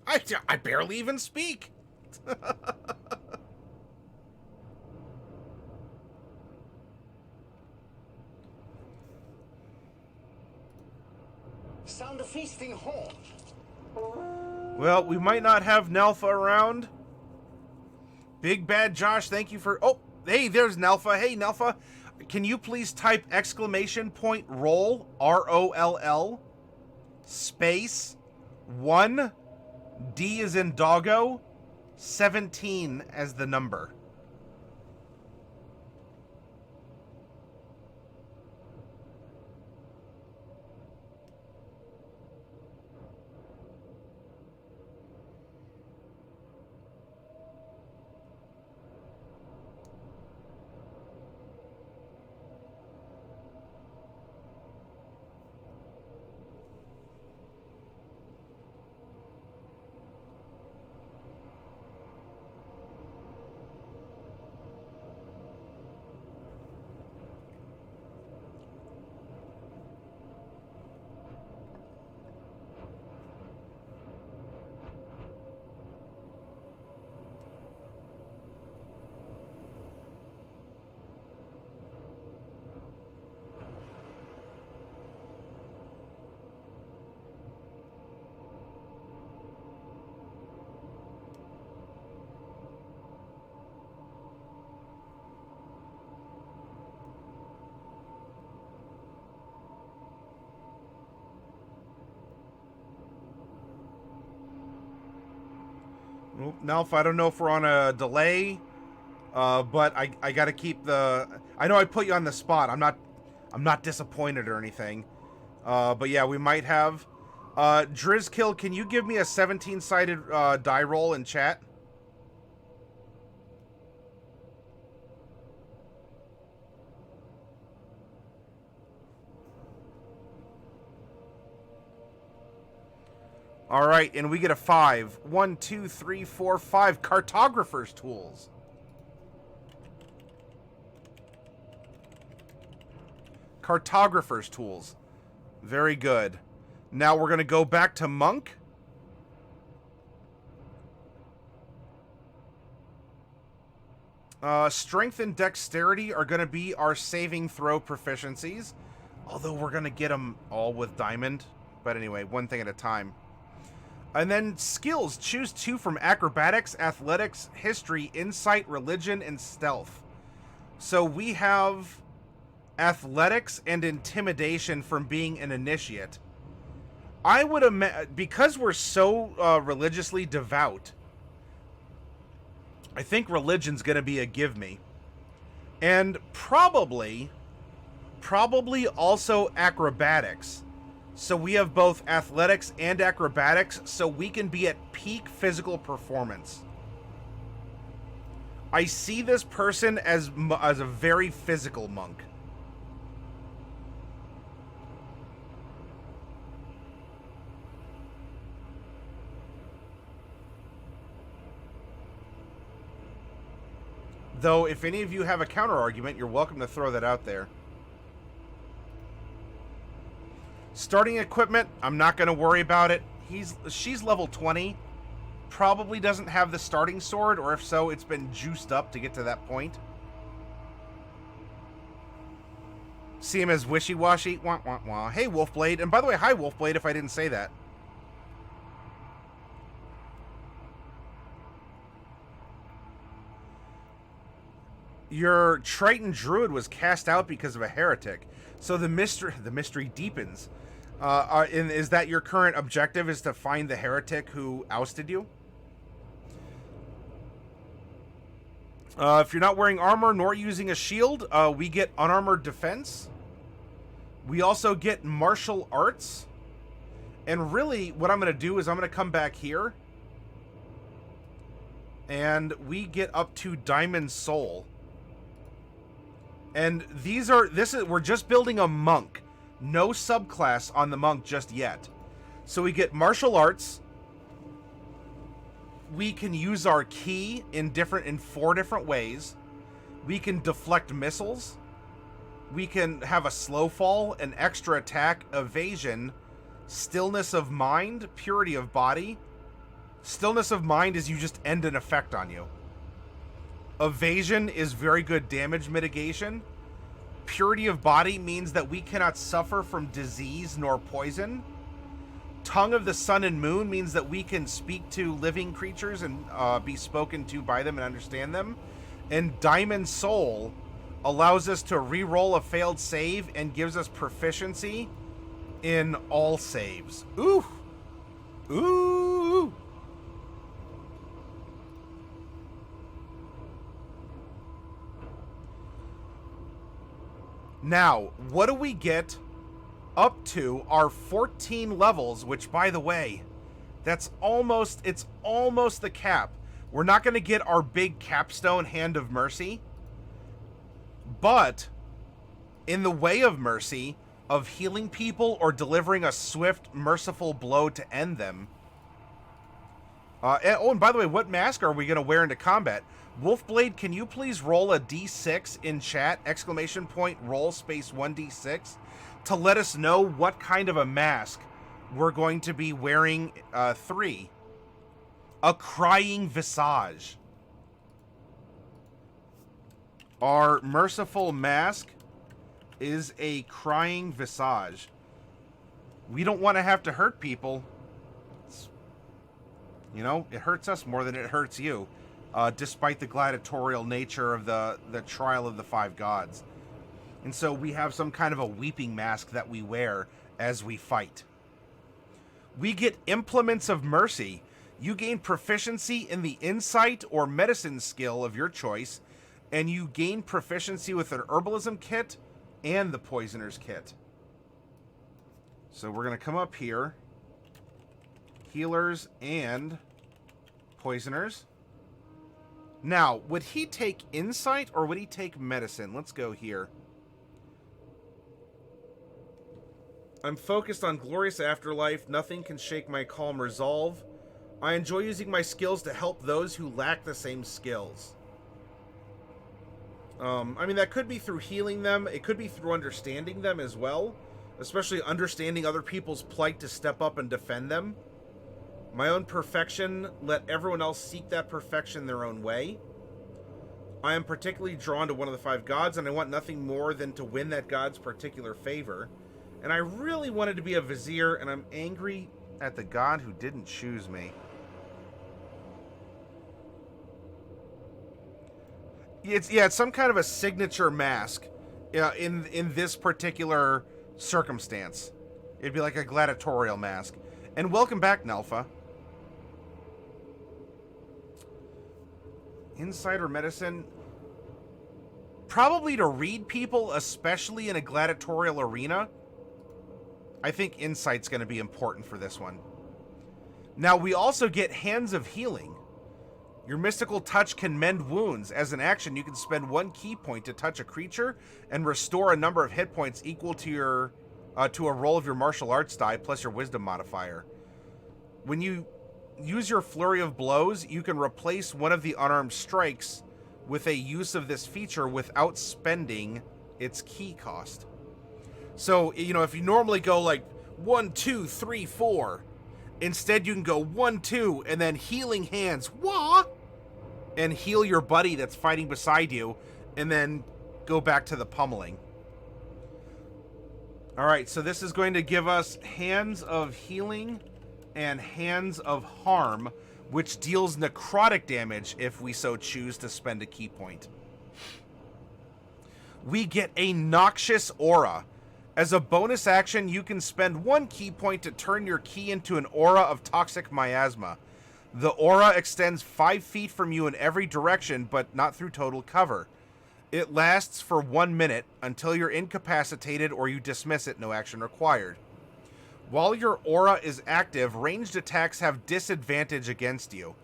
I barely even speak. Sound a feasting horn. Well, we might not have Nelfa around. Big Bad Josh, thank you for... Oh, hey, there's Nelfa. Hey, Nelfa, can you please type !roll, R-O-L-L, space, 1, D as in doggo, 17 as the number. Nelf, I don't know if we're on a delay, but I got to keep the... I know I put you on the spot. I'm not disappointed or anything. But yeah, we might have... Drizzkill, can you give me a 17-sided die roll in chat? All right, and we get a 5. 1, 2, 3, 4, 5 cartographer's tools. Cartographer's tools. Very good. Now we're going to go back to monk. Strength and dexterity are going to be our saving throw proficiencies. Although we're going to get them all with diamond. But anyway, one thing at a time. And then skills. Choose 2 from acrobatics, athletics, history, insight, religion, and stealth. So we have athletics and intimidation from being an initiate. I would imagine, because we're so religiously devout, I think religion's going to be a give me. And probably also acrobatics. So we have both athletics and acrobatics, so we can be at peak physical performance. I see this person as a very physical monk. Though, if any of you have a counter argument, you're welcome to throw that out there. Starting equipment, I'm not going to worry about it. She's level 20. Probably doesn't have the starting sword, or if so, it's been juiced up to get to that point. See him as wishy-washy. Wah, wah, wah. Hey, Wolfblade. And by the way, hi, Wolfblade, if I didn't say that. Your Triton Druid was cast out because of a heretic. So the mystery deepens. Is that your current objective, is to find the heretic who ousted you? If you're not wearing armor nor using a shield, we get unarmored defense. We also get martial arts. And really, what I'm going to do is I'm going to come back here. And we get up to Diamond Soul. And we're just building a monk. No subclass on the monk just yet. So we get martial arts, We can use our ki in 4 different ways. We can deflect missiles. We can have a slow fall, an extra attack, evasion, stillness of mind, purity of body. Stillness of mind is you just end an effect on you. Evasion is very good damage mitigation. Purity of body means that we cannot suffer from disease nor poison. Tongue of the Sun and Moon means that we can speak to living creatures and be spoken to by them and understand them. And Diamond Soul allows us to re-roll a failed save and gives us proficiency in all saves. Ooh! Ooh! Now, what do we get up to our 14 levels, which, by the way, it's almost the cap. We're not going to get our big capstone Hand of Mercy, but in the way of mercy, of healing people or delivering a swift, merciful blow to end them. And by the way, what mask are we going to wear into combat? Wolfblade, can you please roll a d6 in chat, ! Roll space 1d6, to let us know what kind of a mask we're going to be wearing 3. A crying visage. Our merciful mask is a crying visage. We don't want to have to hurt people. It hurts us more than it hurts you. Despite the gladiatorial nature of the trial of the 5 gods. And so we have some kind of a weeping mask that we wear as we fight. We get Implements of Mercy. You gain proficiency in the insight or medicine skill of your choice, and you gain proficiency with an herbalism kit and the poisoner's kit. So we're going to come up here. Healers and poisoners. Now, would he take insight or would he take medicine? Let's go here. I'm focused on glorious afterlife. Nothing can shake my calm resolve. I enjoy using my skills to help those who lack the same skills. I mean, that could be through healing them. It could be through understanding them as well. Especially understanding other people's plight to step up and defend them. My own perfection, let everyone else seek that perfection their own way. I am particularly drawn to one of the 5 gods, and I want nothing more than to win that god's particular favor. And I really wanted to be a vizier, and I'm angry at the god who didn't choose me. It's some kind of a signature mask in this particular circumstance. It'd be like a gladiatorial mask. And welcome back, Nelfa. Insight or medicine? Probably to read people, especially in a gladiatorial arena. I think insight's going to be important for this one. Now, we also get Hands of Healing. Your mystical touch can mend wounds. As an action, you can spend 1 key point to touch a creature and restore a number of hit points equal to your to a roll of your martial arts die plus your wisdom modifier. When you use your flurry of blows, you can replace one of the unarmed strikes with a use of this feature without spending its key cost. So, if you normally go like 1, 2, 3, 4, instead you can go 1, 2, and then healing hands, wah, and heal your buddy that's fighting beside you, and then go back to the pummeling. All right, so this is going to give us Hands of Healing and Hands of Harm, which deals necrotic damage if we so choose to spend a key point. We get a Noxious Aura. As a bonus action, you can spend 1 key point to turn your key into an aura of toxic miasma. The aura extends 5 feet from you in every direction, but not through total cover. It lasts for 1 minute until you're incapacitated or you dismiss it, no action required. While your aura is active, ranged attacks have disadvantage against you.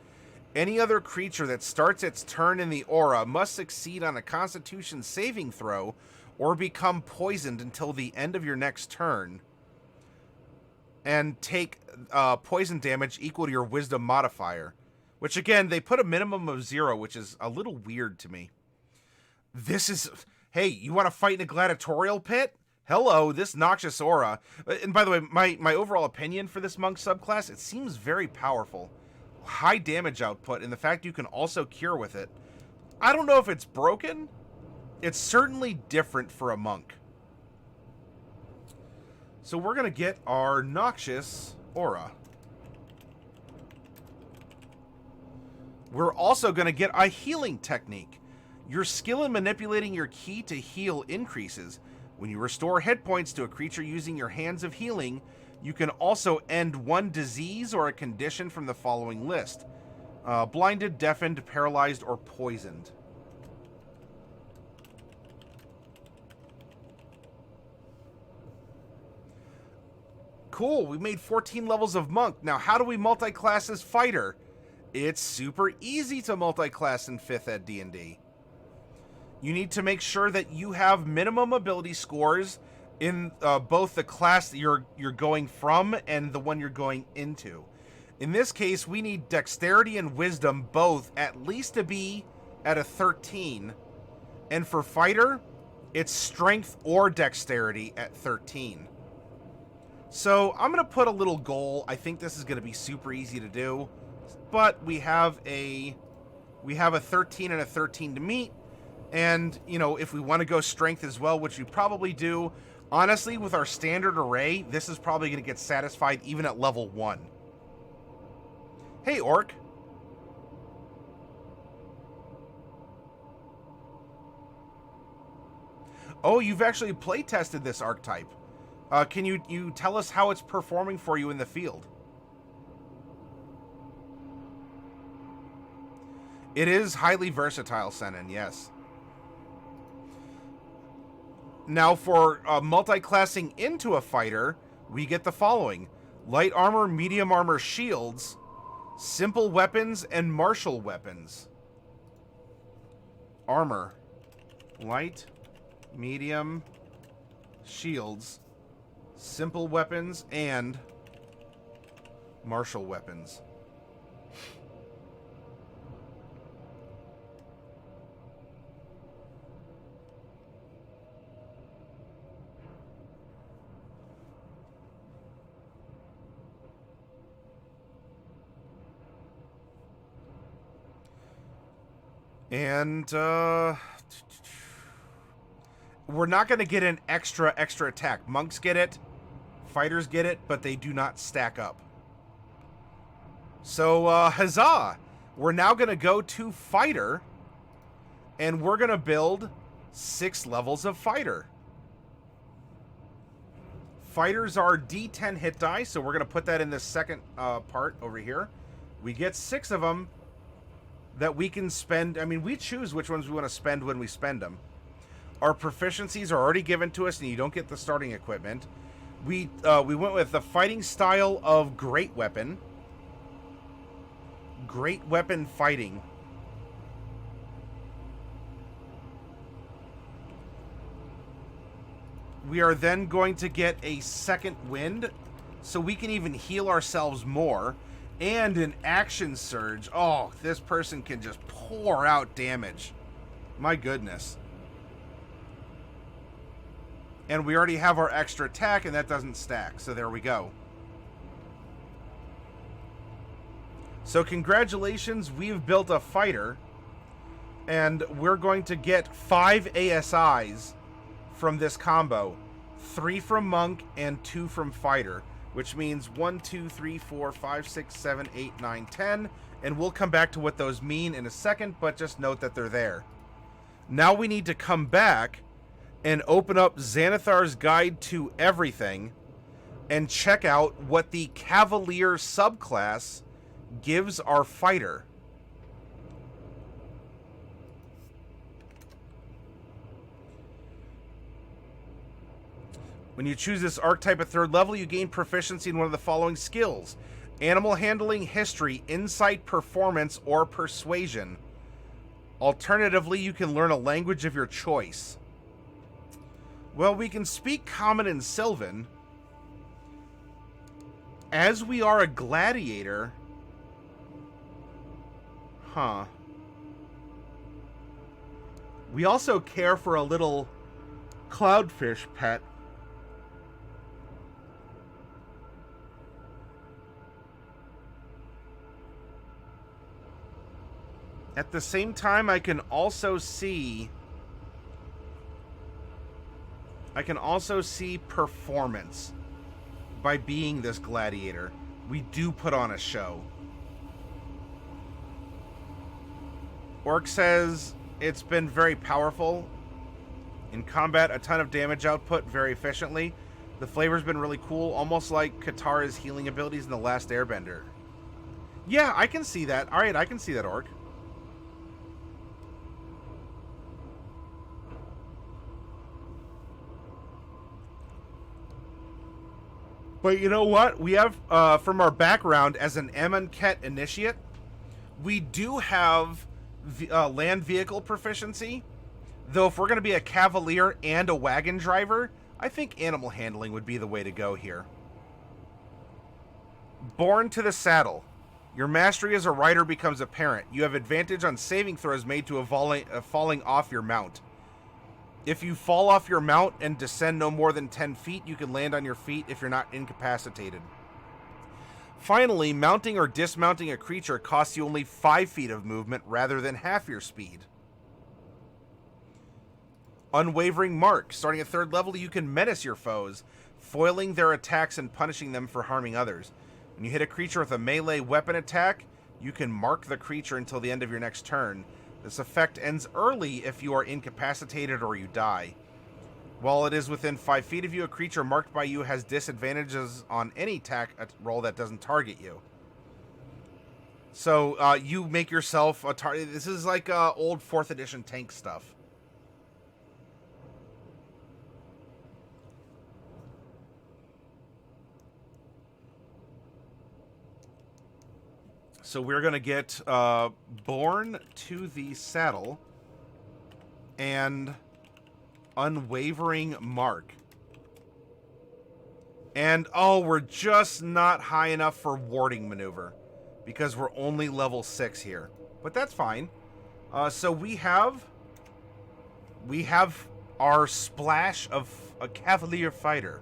Any other creature that starts its turn in the aura must succeed on a Constitution saving throw or become poisoned until the end of your next turn, and take poison damage equal to your wisdom modifier. Which, again, they put a minimum of 0, which is a little weird to me. This is... Hey, you want to fight in a gladiatorial pit? Hello, this noxious aura. And by the way, my overall opinion for this monk subclass, it seems very powerful. High damage output, and the fact you can also cure with it. I don't know if it's broken. It's certainly different for a monk. So we're going to get our noxious aura. We're also going to get a healing technique. Your skill in manipulating your ki to heal increases. When you restore hit points to a creature using your hands of healing, you can also end one disease or a condition from the following list. Blinded, deafened, paralyzed, or poisoned. Cool, we made 14 levels of monk. Now, how do we multi-class as fighter? It's super easy to multi-class in 5th ed D&D. You need to make sure that you have minimum ability scores in both the class that you're going from and the one you're going into. In this case, we need dexterity and wisdom both at least to be at a 13. And for fighter, it's strength or dexterity at 13. So I'm going to put a little goal. I think this is going to be super easy to do. But we have a 13 and a 13 to meet. And, you know, if we want to go strength as well, which we probably do, honestly, with our standard array, this is probably going to get satisfied even at level 1. Hey, Orc. Oh, you've actually play-tested this archetype. Can you tell us how it's performing for you in the field? It is highly versatile, Senin, yes. Now, for multi-classing into a fighter, we get the following. Light armor, medium armor, shields, simple weapons, and martial weapons. Armor. Light, medium, shields, simple weapons, and martial weapons. And, we're not going to get an extra attack. Monks get it, fighters get it, but they do not stack up. So, huzzah! We're now going to go to fighter, and we're going to build 6 levels of fighter. Fighters are D10 hit die, so we're going to put that in the second part over here. We get 6 of them that we can spend. I mean, we choose which ones we want to spend when we spend them. Our proficiencies are already given to us, and you don't get the starting equipment. We went with the fighting style of Great Weapon. Great Weapon Fighting. We are then going to get a second wind, so we can even heal ourselves more. And an action surge. Oh, this person can just pour out damage. My goodness. And we already have our extra attack, and that doesn't stack. So there we go. So congratulations, we've built a fighter. And we're going to get 5 ASIs from this combo. 3 from monk and 2 from fighter. Which means 1, 2, 3, 4, 5, 6, 7, 8, 9, 10. And we'll come back to what those mean in a second, but just note that they're there. Now we need to come back and open up Xanathar's Guide to Everything and check out what the Cavalier subclass gives our fighter. When you choose this archetype at 3rd level, you gain proficiency in one of the following skills. Animal handling, history, insight, performance, or persuasion. Alternatively, you can learn a language of your choice. Well, we can speak Common and Sylvan. As we are a gladiator, Huh. We also care for a little cloudfish pet. At the same time, I can also see performance by being this gladiator. We do put on a show. Orc says it's been very powerful in combat, a ton of damage output very efficiently. The flavor's been really cool, almost like Katara's healing abilities in The Last Airbender. Yeah, I can see that. Alright, I can see that, Orc. But you know what? We have, from our background as an Amonkhet initiate, we do have land vehicle proficiency. Though if we're going to be a Cavalier and a wagon driver, I think animal handling would be the way to go here. Born to the saddle. Your mastery as a rider becomes apparent. You have advantage on saving throws made to falling off your mount. If you fall off your mount and descend no more than 10 feet, you can land on your feet if you're not incapacitated. Finally, mounting or dismounting a creature costs you only 5 feet of movement rather than half your speed. Unwavering Mark. Starting at 3rd level, you can menace your foes, foiling their attacks and punishing them for harming others. When you hit a creature with a melee weapon attack, you can mark the creature until the end of your next turn. This effect ends early if you are incapacitated or you die. While it is within 5 feet of you, a creature marked by you has disadvantages on any attack roll that doesn't target you. So you make yourself a target. This is like old 4th edition tank stuff. So we're going to get Born to the Saddle and Unwavering Mark. And, oh, we're just not high enough for Warding Maneuver because we're only level 6 here. But that's fine. So we have our splash of a Cavalier fighter.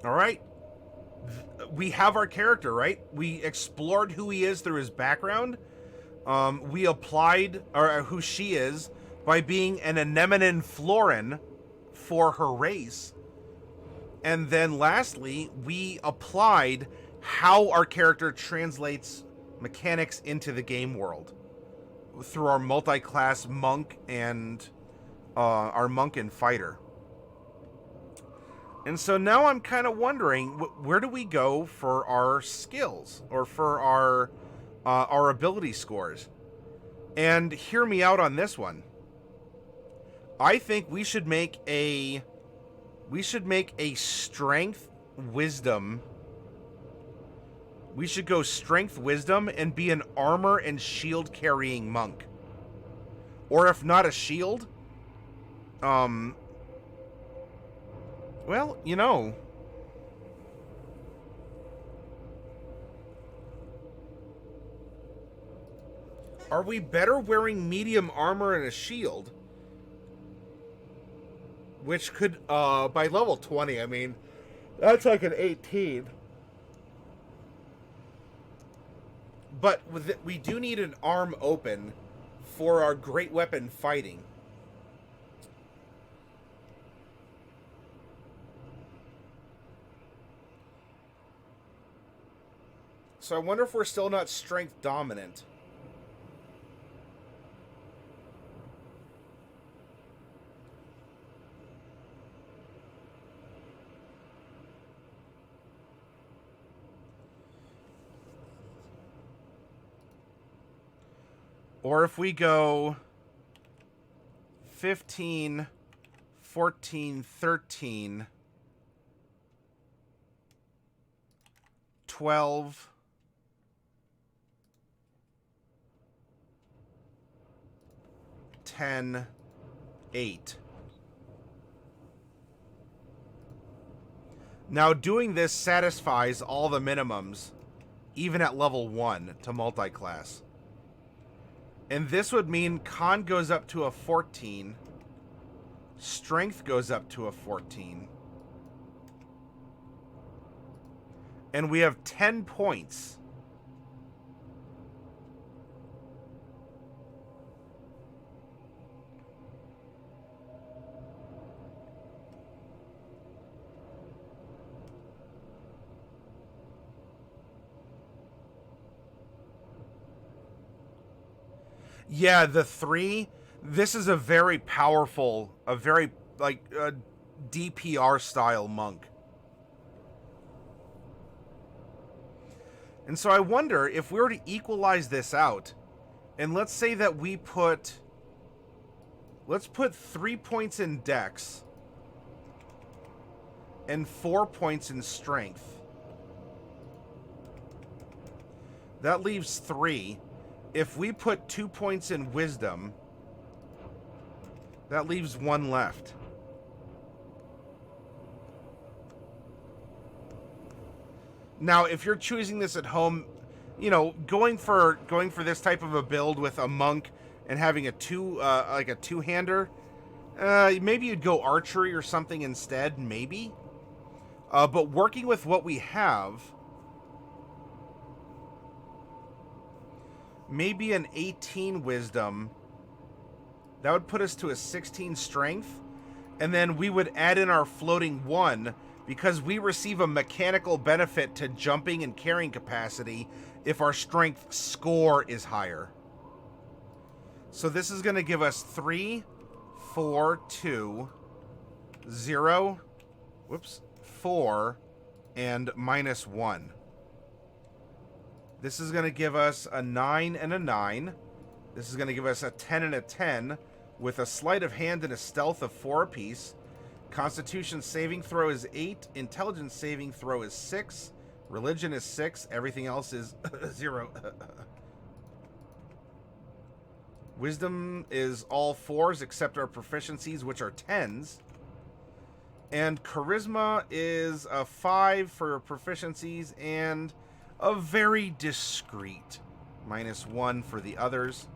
All right. We have our character, right? We explored who he is through his background. We applied, or who she is, by being an Anemonen Floran for her race. And then lastly, we applied how our character translates mechanics into the game world through our multi-class monk and our monk and fighter. And so now I'm kind of wondering, where do we go for our skills or for our ability scores? And hear me out on this one. I think we should make a strength wisdom. We should go strength wisdom and be an armor and shield carrying monk. Or if not a shield, well, you know, are we better wearing medium armor and a shield? Which could, by level 20, I mean, that's like an 18. But we do need an arm open for our great weapon fighting. So I wonder if we're still not strength dominant. Or if we go 15, 14, 13, 12, 10, 8. Now, doing this satisfies all the minimums, even at level 1, to multiclass. And this would mean Con goes up to a 14, Strength goes up to a 14, and we have 10 points. Yeah, the 3, this is a very powerful, a very, like, DPR style monk. And so I wonder if we were to equalize this out, and let's say that we put, let's put 3 points in Dex and 4 points in Strength. That leaves 3. If we put 2 points in Wisdom, that leaves 1 left. Now, if you're choosing this at home, you know, going for this type of a build with a monk and having a two-hander, maybe you'd go archery or something instead, maybe. But working with what we have, maybe an 18 Wisdom, that would put us to a 16 Strength, and then we would add in our floating 1, because we receive a mechanical benefit to jumping and carrying capacity if our Strength score is higher. So this is going to give us 3, 4, 2, 0, 4, and -1. This is going to give us a 9 and a 9. This is going to give us a 10 and a 10, with a sleight of hand and a stealth of 4 apiece. Constitution saving throw is 8. Intelligence saving throw is 6. Religion is 6. Everything else is 0. Wisdom is all 4s except our proficiencies, which are 10s. And charisma is a 5 for proficiencies and a very discreet -1 for the others.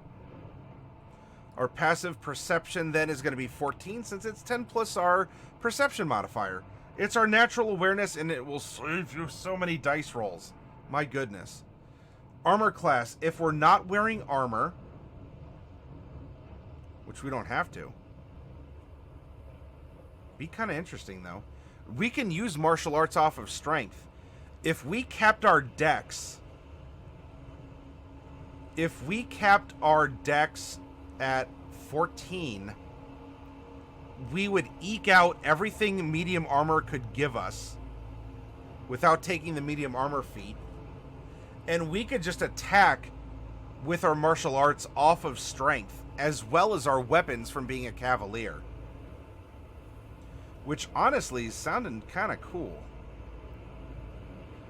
Our passive perception then is going to be 14, since it's 10 plus our perception modifier. It's our natural awareness, and it will save you so many dice rolls. My goodness. Armor class. If we're not wearing armor, which we don't have to. Be kind of interesting, though. We can use martial arts off of strength. If we capped our dex, at 14, we would eke out everything medium armor could give us without taking the medium armor feat, and we could just attack with our martial arts off of strength, as well as our weapons from being a Cavalier, which honestly sounded kind of cool.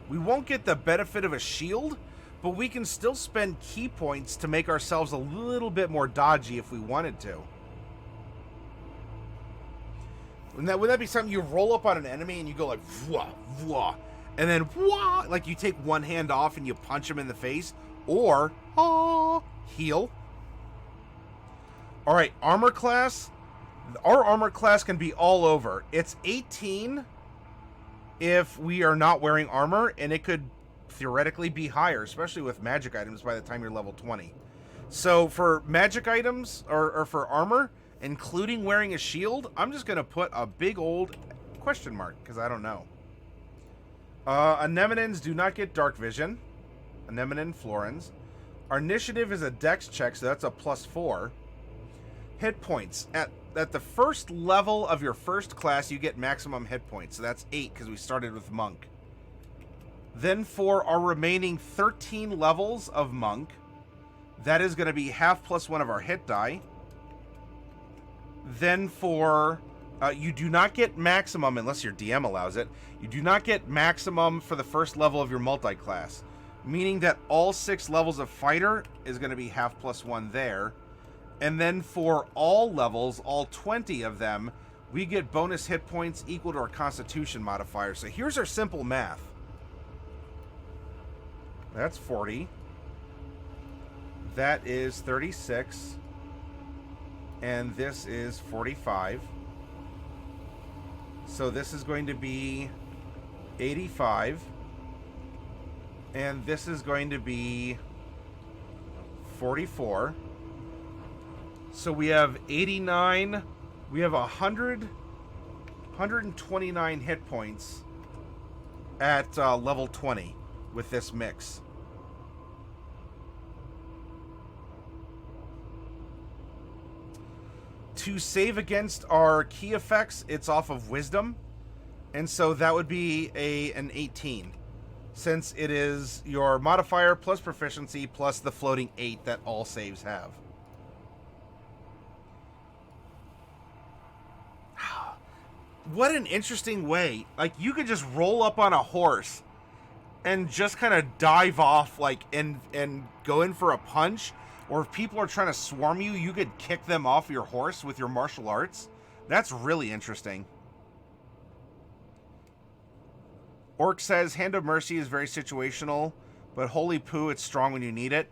We won't get the benefit of a shield, but we can still spend key points to make ourselves a little bit more dodgy if we wanted to. Wouldn't that be something you roll up on an enemy and you go like, vwah, vwah, and then, vwah, like you take one hand off and you punch him in the face, or, heal. All right, armor class. Our armor class can be all over. It's 18 if we are not wearing armor, and it could theoretically be higher, especially with magic items by the time you're level 20. So for magic items, or for armor, including wearing a shield, I'm just going to put a big old question mark, because I don't know. Anemonens do not get dark vision. Anemonen, Florans. Our initiative is a dex check, so that's a +4. Hit points. At the first level of your first class, you get maximum hit points. So that's 8, because we started with Monk. Then for our remaining 13 levels of Monk, that is going to be half +1 of our hit die. Then for You do not get maximum, unless your DM allows it, you do not get maximum for the first level of your multi-class. Meaning that all 6 levels of fighter is going to be half +1 there. And then for all levels, all 20 of them, we get bonus hit points equal to our constitution modifier. So here's our simple math. That's 40. That is 36. And this is 45. So this is going to be 85. And this is going to be 44. So we have 89. We have 129 hit points at level 20 with this mix. To save against our key effects, it's off of wisdom. And so that would be an 18. Since it is your modifier plus proficiency plus the floating 8 that all saves have. What an interesting way. Like, you could just roll up on a horse and just kind of dive off, like, and go in for a punch. Or if people are trying to swarm you, you could kick them off your horse with your martial arts. That's really interesting. Orc says, Hand of Mercy is very situational, but Holy Poo, it's strong when you need it.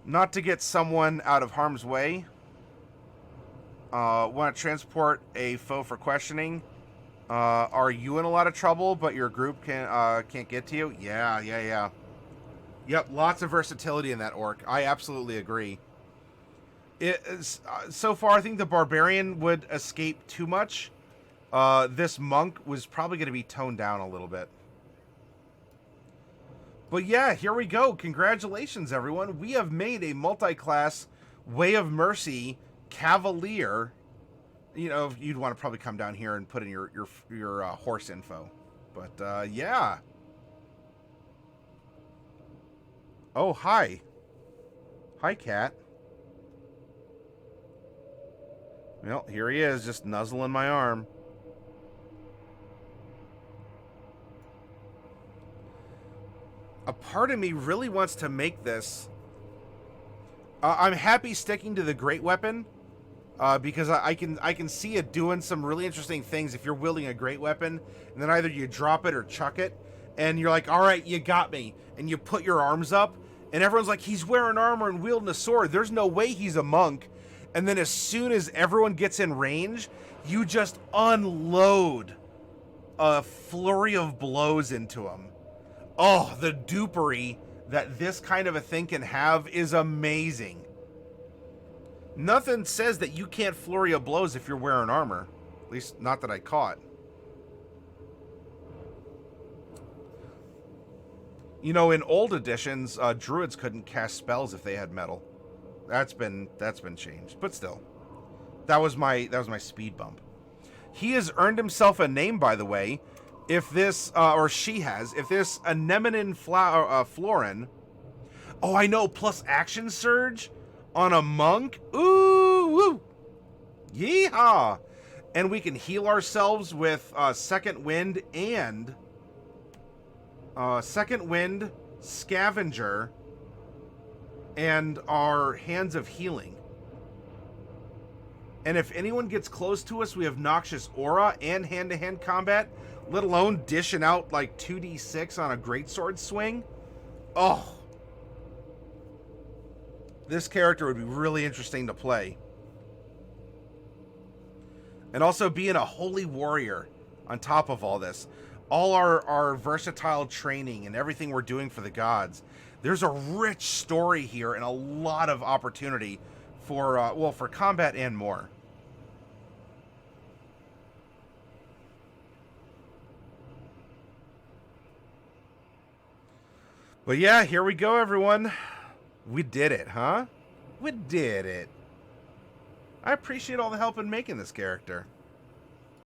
Not to get someone out of harm's way. Want to transport a foe for questioning. Are you in a lot of trouble, but your group can't get to you? Yeah. Yep, lots of versatility in that orc. I absolutely agree. So far, I think the barbarian would escape too much. This monk was probably going to be toned down a little bit. But yeah, here we go. Congratulations, everyone. We have made a multi-class Way of Mercy Cavalier. You know, you'd want to probably come down here and put in your horse info. But yeah. Oh, hi. Hi, cat. Well, here he is, just nuzzling my arm. A part of me really wants to make this. I'm happy sticking to the great weapon because I can see it doing some really interesting things if you're wielding a great weapon, and then either you drop it or chuck it, and you're like, all right, you got me, and you put your arms up, and everyone's like, he's wearing armor and wielding a sword. There's no way he's a monk. And then as soon as everyone gets in range, you just unload a flurry of blows into him. Oh, the dupery that this kind of a thing can have is amazing. Nothing says that you can't flurry of blows if you're wearing armor. At least, not that I caught. You know, in old editions, druids couldn't cast spells if they had metal. That's been changed, but still, that was my speed bump. He has earned himself a name, by the way. If this, or she has, if this Anemonen Floran, oh, I know, plus action surge on a monk, ooh, woo, yeehaw, and we can heal ourselves with second wind and scavenger, and our hands of healing. And if anyone gets close to us, we have noxious aura and hand-to-hand combat, let alone dishing out like 2d6 on a greatsword swing. Oh. This character would be really interesting to play. And also being a holy warrior on top of all this. All our versatile training and everything we're doing for the gods. There's a rich story here and a lot of opportunity for, for combat and more. But yeah, here we go, everyone. We did it, huh? We did it. I appreciate all the help in making this character.